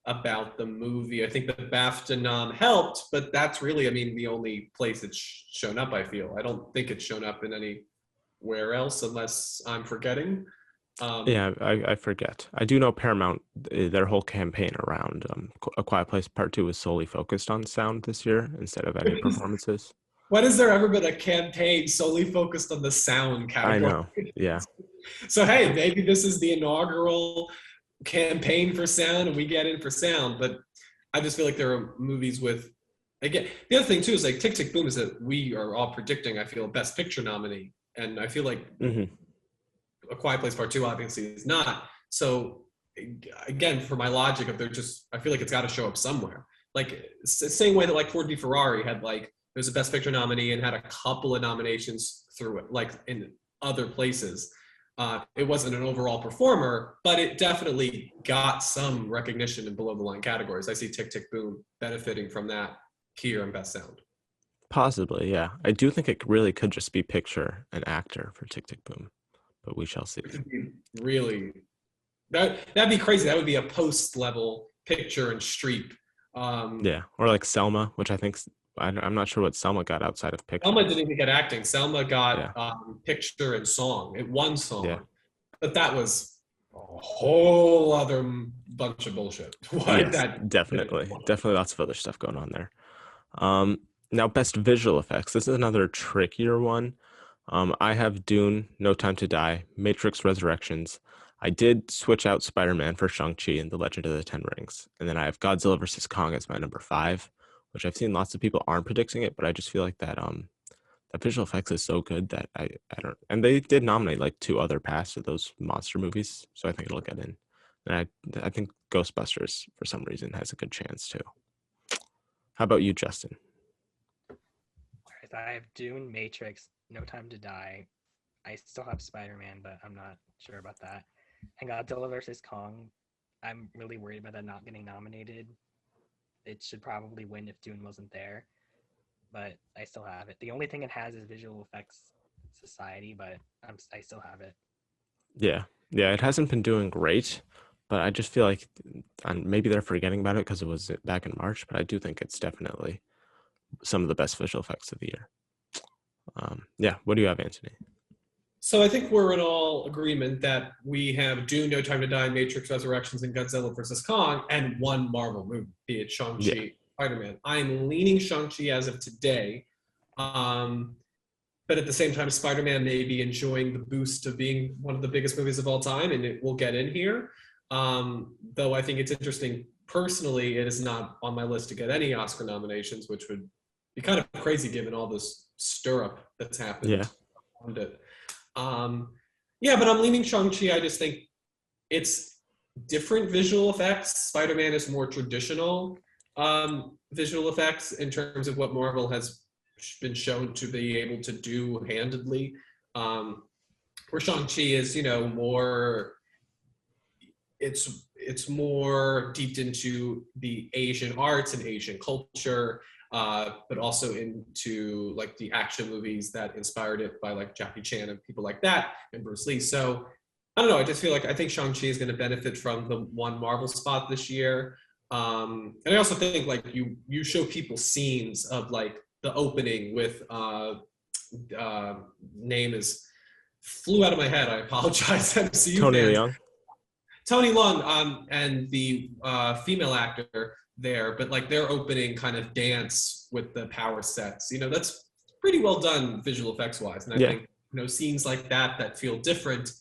about the movie. I think the BAFTA nom helped, but that's really, I mean, the only place it's shown up. I feel. I don't think it's shown up in anywhere else unless I'm forgetting. Um, yeah, I forget. I do know Paramount, their whole campaign around A Quiet Place Part 2 is solely focused on sound this year instead of any performances. when has there ever been a campaign solely focused on the sound I category? know. Yeah. So hey, maybe this is the inaugural campaign for sound and we get in for sound. But I just feel like there are movies with, again, the other thing too is like Tick Tick Boom is that we are all predicting, I feel, Best Picture nominee. And I feel like Hmm. A Quiet Place Part 2 obviously is not. So again, for my logic of they're just, I feel like it's got to show up somewhere. Like same way that like Ford v Ferrari had like, there's a Best Picture nominee and had a couple of nominations through it, like in other places. It wasn't an overall performer, but it definitely got some recognition in below the line categories. I see Tick Tick Boom benefiting from that here in Best Sound. Possibly, yeah. I do think it really could just be picture and actor for Tick Tick Boom, but we shall see. Which would be really, that'd be crazy. That would be a post level picture and Streep. Yeah, or like Selma, which I think I'm not sure what Selma got outside of picture. Selma didn't even get acting. Selma Yeah, got picture and song. It won yeah, song, but that was a whole other bunch of bullshit. Why yes, that? definitely lots of other stuff going on there. Um, Now best visual effects. This is another trickier one. I have Dune, No Time to Die, Matrix Resurrections. I did switch out Spider-Man for Shang-Chi and The Legend of the Ten Rings. And then I have Godzilla versus Kong as my number 5, which I've seen lots of people aren't predicting it, but I just feel like that visual effects is so good that I don't, and they did nominate like 2 other past of those monster movies, so I think it'll get in. And I think Ghostbusters for some reason has a good chance too. How about you, Justin? I have Dune, Matrix, No Time to Die. I still have Spider-Man, but I'm not sure about that. And Godzilla versus Kong. I'm really worried about that not getting nominated. It should probably win if Dune wasn't there, but I still have it. The only thing it has is Visual Effects Society, but I still have it. Yeah, yeah, it hasn't been doing great, but I just feel like maybe they're forgetting about it because it was back in March. But I do think it's definitely some of the best visual effects of the year. Yeah, what do you have, Anthony? So I think we're in all agreement that we have Dune, No Time to Die, Matrix Resurrections, and Godzilla versus Kong, and one Marvel movie, be it Yeah, Shang-Chi, Spider-Man. I'm leaning Shang-Chi as of today. Um, but at the same time, Spider-Man may be enjoying the boost of being one of the biggest movies of all time, and it will get in here. Though I think it's interesting. Personally, it is not on my list to get any Oscar nominations, which would be kind of crazy given all this stir-up that's yeah, happened around it. Um, yeah, but I'm leaning Shang-Chi. I just think it's different visual effects. Spider-Man is more traditional visual effects in terms of what Marvel has been shown to be able to do handedly. Where Shang-Chi is, more, it's more deeped into the Asian arts and Asian culture, but also into like the action movies that inspired it by like Jackie Chan and people like that and Bruce Lee. So I don't know. I just feel like I think Shang-Chi is going to benefit from the one Marvel spot this year. And I also think like you show people scenes of like the opening with name is flew out of my head. I apologize. MCU Tony fans. Leung. Tony Leung and the female actor there, but like their opening kind of dance with the power sets, that's pretty well done visual effects wise. And I Yeah. think, scenes like that that feel different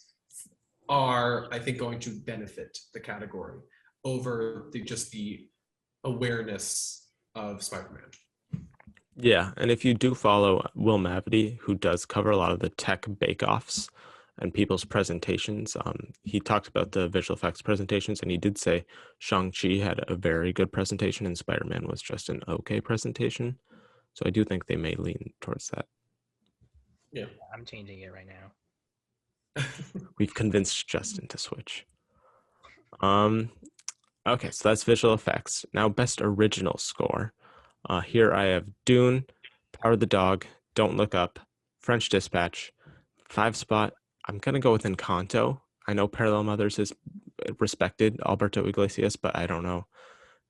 are, I think, going to benefit the category over just the awareness of Spider-Man. Yeah, and if you do follow Will Mavity, who does cover a lot of the tech bake-offs and people's presentations, he talked about the visual effects presentations, and he did say Shang-Chi had a very good presentation and Spider-Man was just an okay presentation. So I do think they may lean towards that. Yeah. I'm changing it right now. We've convinced Justin to switch. Okay, so that's visual effects. Now, best original score. Here I have Dune, Power of the Dog, Don't Look Up, French Dispatch, Five Spot. I'm gonna go with Encanto. I know Parallel Mothers is respected Alberto Iglesias, but I don't know.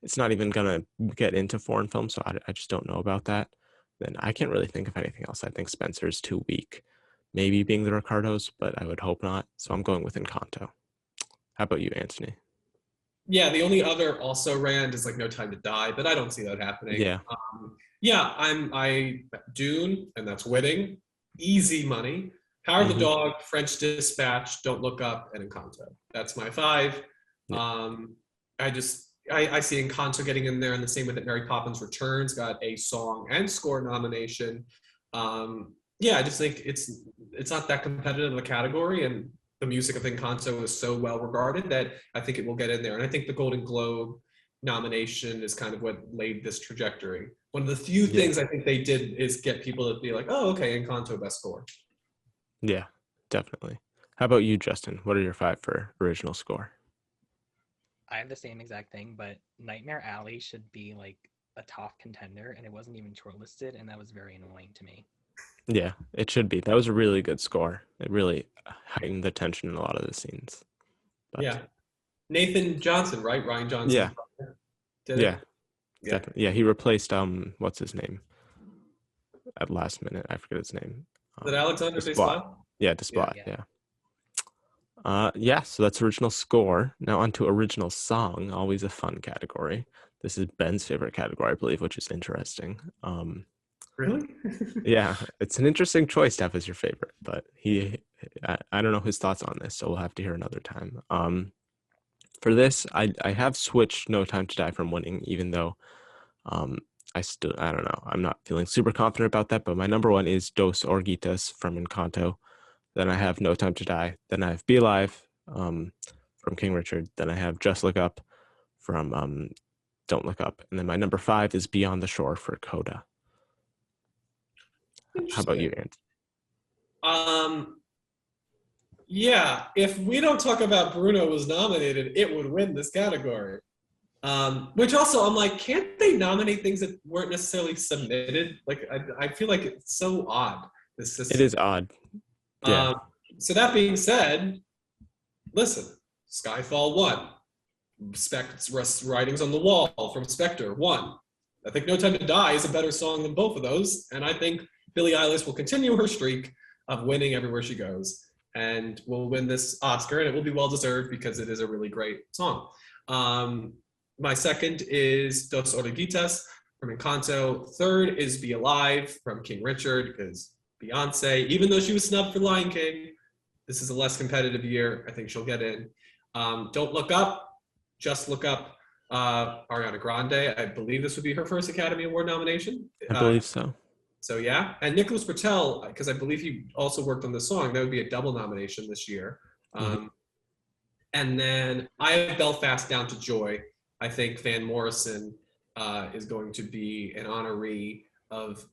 It's not even gonna get into foreign films, so I just don't know about that. Then I can't really think of anything else. I think Spencer's too weak. Maybe being the Ricardos, but I would hope not. So I'm going with Encanto. How about you, Anthony? Yeah, the only other also Rand is like No Time to Die, but I don't see that happening. Yeah. Yeah, I Dune, and that's winning. Easy money. Power of the Mhm. Dog, French Dispatch, Don't Look Up, and Encanto. That's my five. Yeah. I see Encanto getting in there, and the same with it. Mary Poppins Returns got a song and score nomination. Yeah, I just think it's not that competitive of a category, and the music of Encanto is so well regarded that I think it will get in there. And I think the Golden Globe nomination is kind of what laid this trajectory. One of the few Yeah. things I think they did is get people to be like, oh, okay, Encanto best score. Yeah, definitely. How about you, Justin? What are your five for original score? I have the same exact thing, but Nightmare Alley should be like a top contender, and it wasn't even shortlisted, and that was very annoying to me. Yeah, it should be. That was a really good score. It really heightened the tension in a lot of the scenes. But Yeah. Nathan Johnson, right? Ryan Johnson's yeah, brother did yeah, it. Yeah. definitely. Yeah, he replaced what's his name at last minute? I forget his name. Is it Alexander Desplat. Desplat? Yeah, Yeah. Desplat. Yeah. Yeah, so that's original score. Now on to original song, always a fun category. This is Ben's favorite category, I believe, which is interesting. Really? Yeah, it's an interesting choice to have as your favorite, but I don't know his thoughts on this, so we'll have to hear another time. For this, I have switched No Time to Die from winning, even though um, I don't know, I'm not feeling super confident about that, but my number one is Dos Orguitas from Encanto. Then I have No Time to Die. Then I have Be Alive from King Richard. Then I have Just Look Up from Don't Look Up. And then my number five is Beyond the Shore for Coda. How about you, Interesting. Ant? Um, yeah, if we don't talk about Bruno was nominated, it would win this category. Which also, I'm like, can't they nominate things that weren't necessarily submitted? Like, I feel like it's so odd, this It system. is odd. Yeah. Um, so that being said, listen, Skyfall won. Writings on the Wall from Spectre won. I think No Time to Die is a better song than both of those, and I think Billie Eilish will continue her streak of winning everywhere she goes, and will win this Oscar, and it will be well deserved because it is a really great song. My second is Dos Oruguitas from Encanto. Third is Be Alive from King Richard, because Beyonce, even though she was snubbed for Lion King, this is a less competitive year. I think she'll get in. Don't Look Up, Just Look Up, Ariana Grande. I believe this would be her first Academy Award nomination. I believe so. So yeah, and Nicholas Patel, because I believe he also worked on the song. That would be a double nomination this year. And then I have Belfast Down to Joy. I think Van Morrison is going to be an honoree of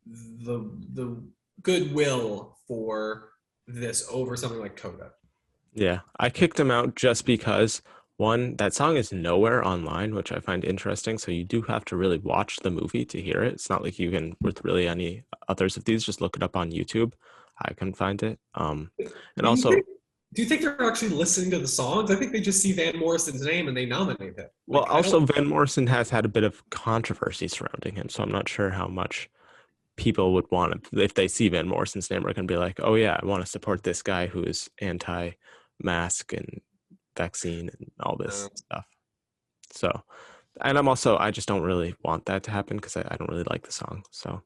the goodwill for this over something like Coda. Yeah. I kicked him out just because one, that song is nowhere online, which I find interesting. So you do have to really watch the movie to hear it. It's not like you can with really any others of these, just look it up on YouTube. I couldn't find it. And Do you also, think do you think they're actually listening to the songs? I think they just see Van Morrison's name and they nominate him. well, Like I also don't. Van Morrison has had a bit of controversy surrounding him, so I'm not sure how much people would want to, if they see Van Morrison's name, are going to be like, oh yeah, I want to support this guy who is anti-mask and vaccine and all this stuff. So, And I just don't really want that to happen because I don't really like the song. So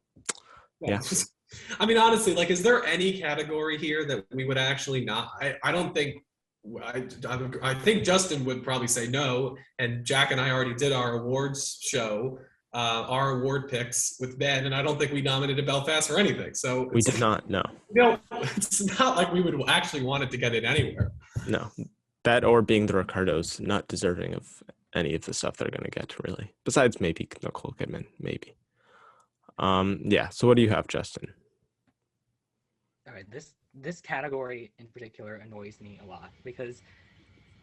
Yeah. yeah, I mean, honestly, like, is there any category here that we would actually not? I don't think. I think Justin would probably say no, and Jack and I already did our awards show, our award picks with Ben, and I don't think we nominated Belfast for anything. So we it's did not. No, it's not like we would actually want it to get it anywhere. no, that or being the Ricardos, not deserving of any of the stuff they're gonna get really. Besides maybe Nicole Kidman, maybe. Yeah. So what do you have, Justin? All right, this category in particular annoys me a lot because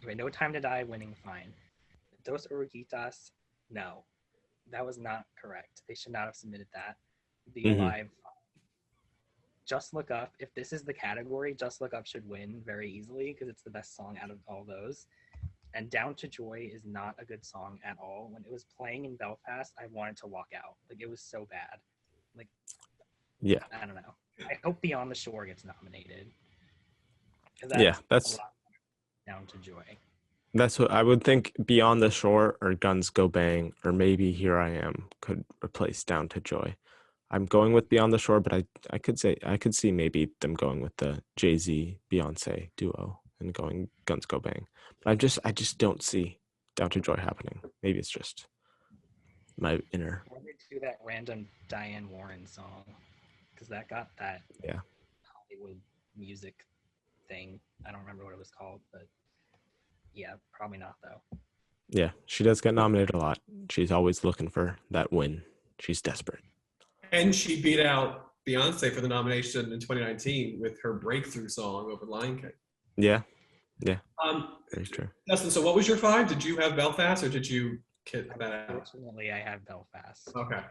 No Time to Die winning fine. Dos Oruguitas, no, that was not correct. They should not have submitted that. The Hmm. Alive, Just Look Up. If this is the category, Just Look Up should win very easily because it's the best song out of all those. And Down to Joy is not a good song at all. When it was playing in Belfast, I wanted to walk out. Like, it was so bad. Like, Yeah. I don't know. I hope Beyond the Shore gets nominated because Yeah. that's a lot Down to Joy. That's what I would think. Beyond the Shore or Guns Go Bang or maybe Here I Am could replace Down to Joy. I'm going with Beyond the Shore, but I could see maybe them going with the Jay-Z Beyonce duo and going Guns Go Bang. But I just don't see Down to Joy happening. Maybe it's just my inner. Or they do that random Diane Warren song because that got that Yeah. Hollywood music thing. I don't remember what it was called, but yeah, probably not though. Yeah, she does get nominated a lot. She's always looking for that win. She's desperate. And she beat out Beyonce for the nomination in 2019 with her breakthrough song over Lion King. Yeah. Yeah. Um, Very true. Justin, so what was your 5? Did you have Belfast or did you kick that out? Unfortunately, I had Belfast. Okay.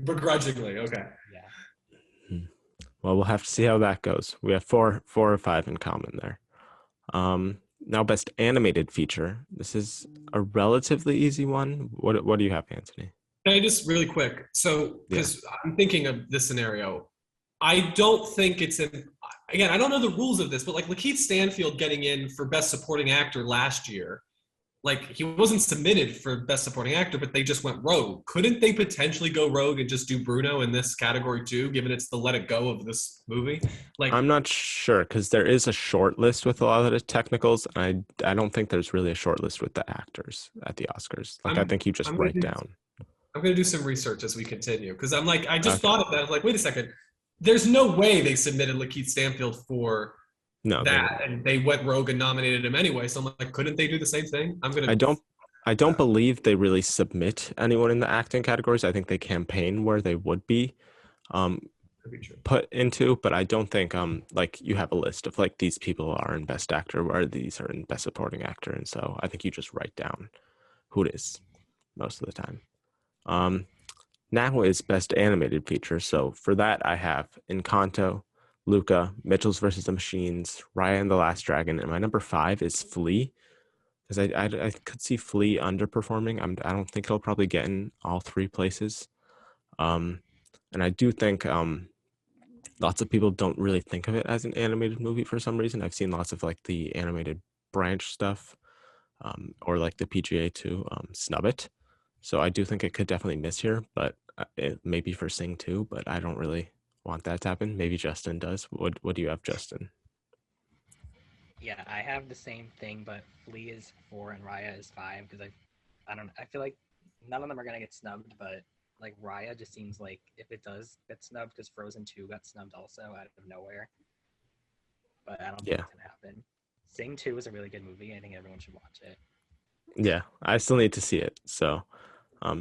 Begrudgingly, okay. Yeah. Well, we'll have to see how that goes. We have four or five in common there. Now, best animated feature. This is a relatively easy one. What do you have, Anthony? Can I just really quick? So, because I'm thinking of this scenario, I don't think it's in. Again, I don't know the rules of this, but like Lakeith Stanfield getting in for Best Supporting Actor last year, like he wasn't submitted for Best Supporting Actor, but they just went rogue. Couldn't they potentially go rogue and just do Bruno in this category too, given it's the let it go of this movie? Like, I'm not sure because there is a short list with a lot of the technicals, and I don't think there's really a short list with the actors at the Oscars. Like I think you just write down. I'm going to do some research as we continue because I'm like, I just Okay. thought of that. I was like, wait a second. There's no way they submitted Lakeith Stanfield for No, that, and they went rogue and nominated him anyway. So I'm like, couldn't they do the same thing? I don't believe they really submit anyone in the acting categories. I think they campaign where they would be put into, but I don't think like you have a list of like these people are in Best Actor or these are in Best Supporting Actor, and so I think you just write down who it is most of the time. Now is Best Animated Feature. So for that, I have Encanto, Luca, Mitchell's versus the Machines, Raya and the Last Dragon, and my number 5 is Flea, because I could see Flea underperforming. I don't think it'll probably get in all 3 places. And I do think lots of people don't really think of it as an animated movie for some reason. I've seen lots of like the animated branch stuff or like the PGA to snub it. So I do think it could definitely miss here, but it maybe for Sing too, but I don't really want that to happen. Maybe Justin does. What do you have, Justin? Yeah, I have the same thing, but Flea is 4 and Raya is 5 because I feel like none of them are gonna get snubbed, but like Raya just seems like if it does get snubbed because Frozen 2 got snubbed also out of nowhere. But I don't think it's gonna happen. Sing 2 is a really good movie. I think everyone should watch it. Yeah, I still need to see it. So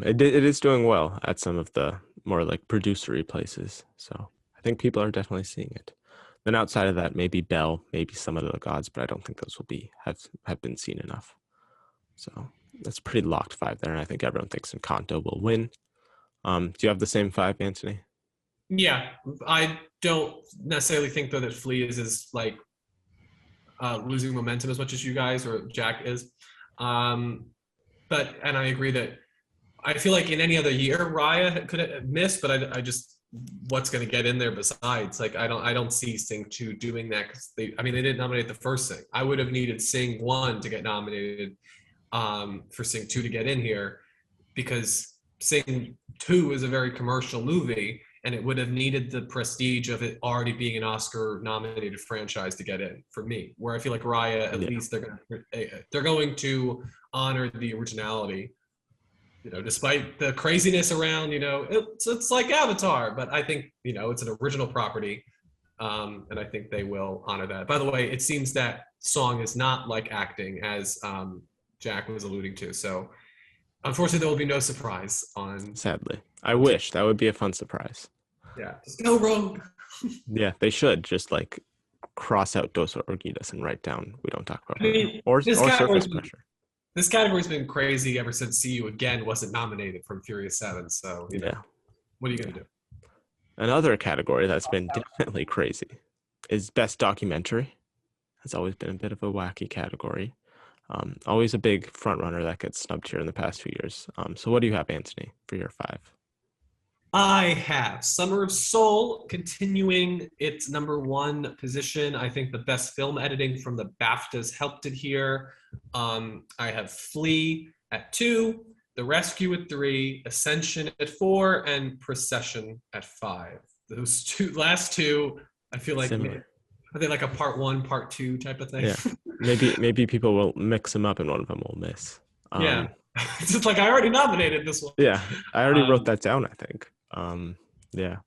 it is doing well at some of the more like producery places. So I think people are definitely seeing it. Then outside of that, maybe Belle, maybe some of the gods, but I don't think those will be have been seen enough. So that's pretty locked 5 there, and I think everyone thinks Encanto will win. Do you have the same 5, Anthony? Yeah, I don't necessarily think though that Flea is like losing momentum as much as you guys or Jack is. But I agree that I feel like in any other year Raya could have missed, but I just what's going to get in there besides? Like I don't see Sing 2 doing that because they didn't nominate the first Sing. I would have needed Sing 1 to get nominated for Sing 2 to get in here. because Sing 2 is a very commercial movie, and it would have needed the prestige of it already being an Oscar nominated franchise to get in for me. Where I feel like Raya, at Yeah. least they're going to honor the originality, despite the craziness around, it's like Avatar, but I think, it's an original property. And I think they will honor that. By the way, it seems that song is not like acting, as Jack was alluding to. So unfortunately, there will be no surprise on. Sadly. I wish that would be a fun surprise. Yeah, just go rogue. Yeah, they should just like cross out Dos Orguitas and write down we don't talk about I her. mean, Or surface pressure. This category's been crazy ever since See You Again wasn't nominated from Furious 7. So, Yeah. what are you going to do? Another category that's been definitely crazy is Best Documentary. Has always been a bit of a wacky category. Always a big front runner that gets snubbed here in the past few years. So what do you have, Anthony, for your 5? I have Summer of Soul continuing its #1 position. I think the best film editing from the BAFTAs helped it here. I have Flea at 2, The Rescue at 3, Ascension at 4, and Procession at 5. Those last two, I feel like Similar. are they like a part 1, part 2 type of thing? Yeah. Maybe people will mix them up and one of them will miss. Yeah. It's just like I already nominated this one. Yeah, I already wrote that down, I think. Yeah.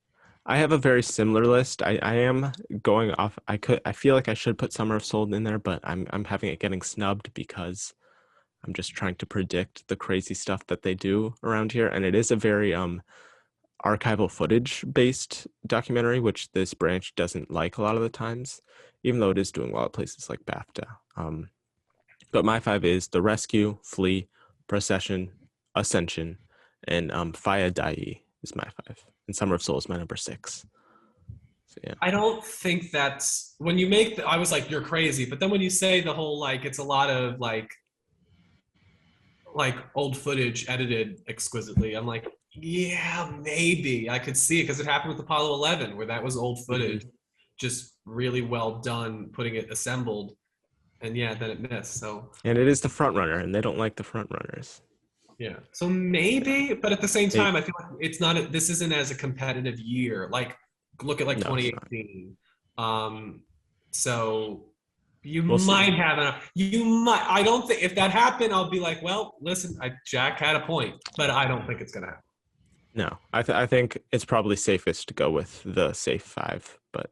I have a very similar list. I am going off. I feel like I should put Summer of Soul in there, but I'm having it getting snubbed because I'm just trying to predict the crazy stuff that they do around here. And it is a very archival footage based documentary, which this branch doesn't like a lot of the times, even though it is doing well at places like BAFTA. But my 5 is The Rescue, Flea, Procession, Ascension, and Faya Dai is my 5. And Summer of Soul is my number 6. So yeah. I don't think that's when you make I was like, you're crazy. But then when you say the whole, like, it's a lot of like old footage edited exquisitely, I'm like, yeah, maybe I could see it, because it happened with Apollo 11, where that was old footage, just really well done, putting it assembled, and yeah, then it missed. So, and it is the front runner, and they don't like the front runners. Yeah, so maybe, but at the same time, I feel like it's not. This isn't as a competitive year. Like, look at 2018. So we'll might have you might. I don't think if that happened, I'll be like, well, listen, Jack had a point, but I don't think it's gonna happen. No, I think it's probably safest to go with the safe 5, but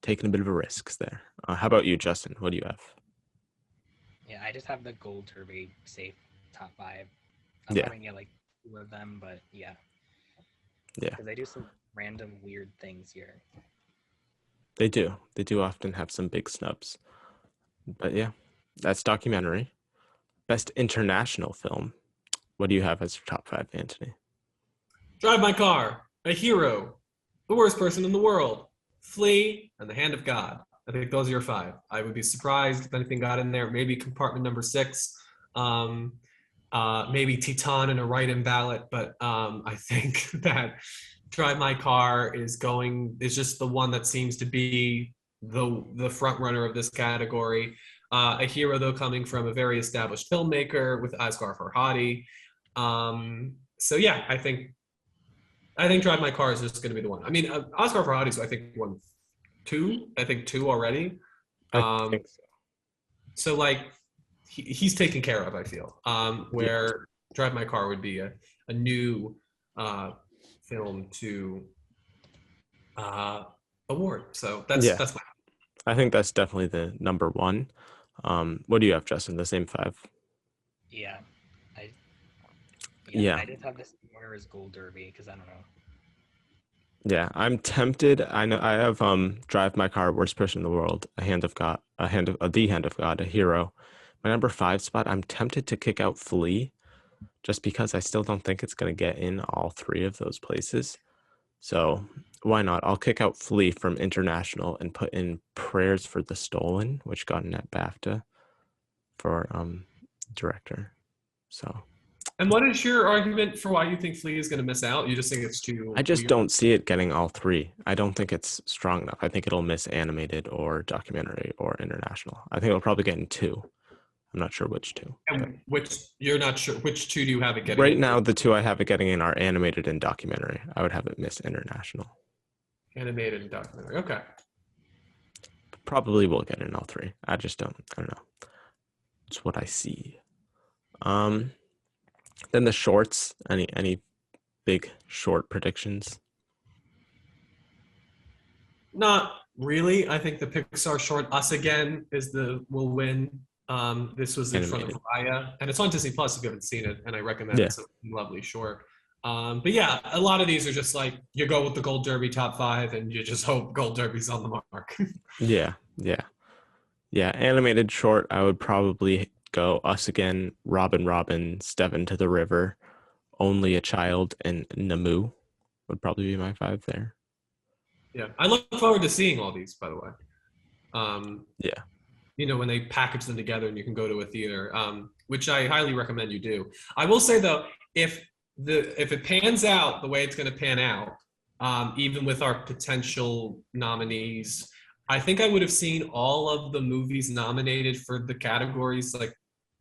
taking a bit of a risk there. How about you, Justin? What do you have? Yeah, I just have the Gold Derby safe top 5. I'm probably gonna get like 2 of them, but yeah. Yeah. Because they do some random weird things here. They do. They do often have some big snubs. But yeah, that's documentary. Best international film. What do you have as your top 5, Anthony? Drive My Car, A Hero, The Worst Person in the World, Flea, and The Hand of God. I think those are your 5. I would be surprised if anything got in there. Maybe compartment number 6. Maybe Titan and a write-in ballot, but I think that Drive My Car is just the one that seems to be the front runner of this category. A Hero, though, coming from a very established filmmaker with Asghar Farhadi. So yeah, I think Drive My Car is just going to be the one. I mean, Asghar Farhadi's, I think, won 2. I think 2 already. I think so. So like, he's taken care of, I feel. Where Drive My Car would be a new film to award. So that's my. I think that's definitely the number 1. What do you have, Justin? The same 5? Yeah. Yeah. I just have this order as Gold Derby because I don't know. Yeah, I'm tempted. I know I have Drive My Car, Worst Person in the World, The Hand of God, A Hero. My number 5 spot, I'm tempted to kick out Flea, just because I still don't think it's going to get in all 3 of those places. So why not? I'll kick out Flea from international and put in Prayers for the Stolen, which got in at BAFTA for director. So. And what is your argument for why you think Flea is going to miss out? You just think it's too. I just don't see it getting all 3. I don't think it's strong enough. I think it'll miss animated or documentary or international. I think it'll probably get in 2. I'm not sure which two. But And which you're not sure which two do you have it getting right in? now, the two I have it getting in are animated and documentary. I would have it miss international. Animated and documentary. Okay. Probably will get in all three. I don't know. It's what I see. Then the shorts. Any big short predictions? Not really. I think the Pixar short Us Again will win. This was in front of Animated. Raya, and it's on Disney Plus if you haven't seen it, and I recommend it. Yeah. It's a lovely short. But yeah, a lot of these are just like you go with the Gold Derby top 5, and you just hope Gold Derby's on the mark. Yeah. Animated short. I would probably go Us Again, Robin Robin, Step into the River, Only a Child, and Namu would probably be my 5 there. Yeah, I look forward to seeing all these. By the way, Yeah. when they package them together and you can go to a theater, which I highly recommend you do. I will say though, if it pans out the way it's going to pan out, even with our potential nominees, I think I would have seen all of the movies nominated for the categories like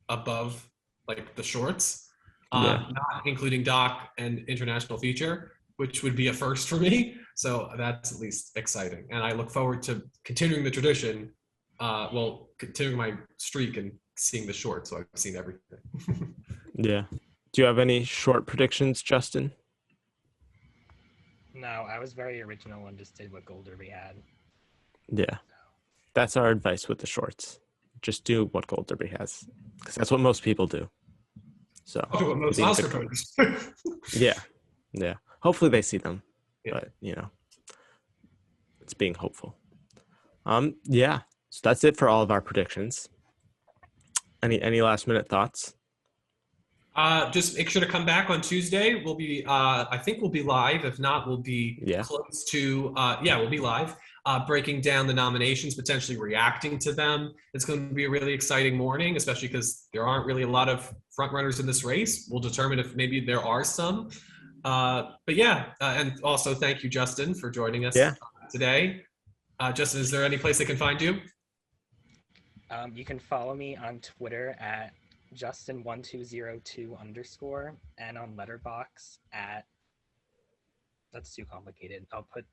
above like the shorts, Yeah. not including doc and international feature, which would be a first for me. So that's at least exciting, and I look forward to continuing the tradition. Continuing my streak and seeing the short, so I've seen everything. Yeah. Do you have any short predictions, Justin? No, I was very original and just did what Gold Derby had. Yeah. That's our advice with the shorts. Just do what Gold Derby has, because that's what most people do. So Oh, most being Oscar good- voters. yeah. Hopefully they see them, Yeah. but it's being hopeful. Yeah. So that's it for all of our predictions. Any last minute thoughts? Just make sure to come back on Tuesday. We'll be, I think we'll be live. If not, we'll be Yeah. close to, we'll be live, breaking down the nominations, potentially reacting to them. It's going to be a really exciting morning, especially because there aren't really a lot of front runners in this race. We'll determine if maybe there are some. And also thank you, Justin, for joining us today. Justin, is there any place they can find you? You can follow me on Twitter at Justin1202_ and on Letterboxd at, that's too complicated. I'll put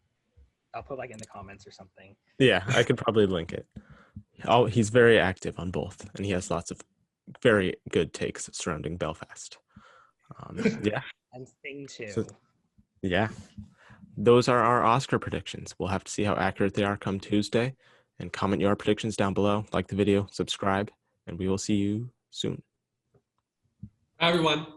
like in the comments or something. Yeah, I could probably link it. Oh, he's very active on both, and he has lots of very good takes surrounding Belfast. Yeah. And Thing 2. So, yeah. Those are our Oscar predictions. We'll have to see how accurate they are come Tuesday. And comment your predictions down below. Like the video, subscribe, and we will see you soon. Hi, everyone.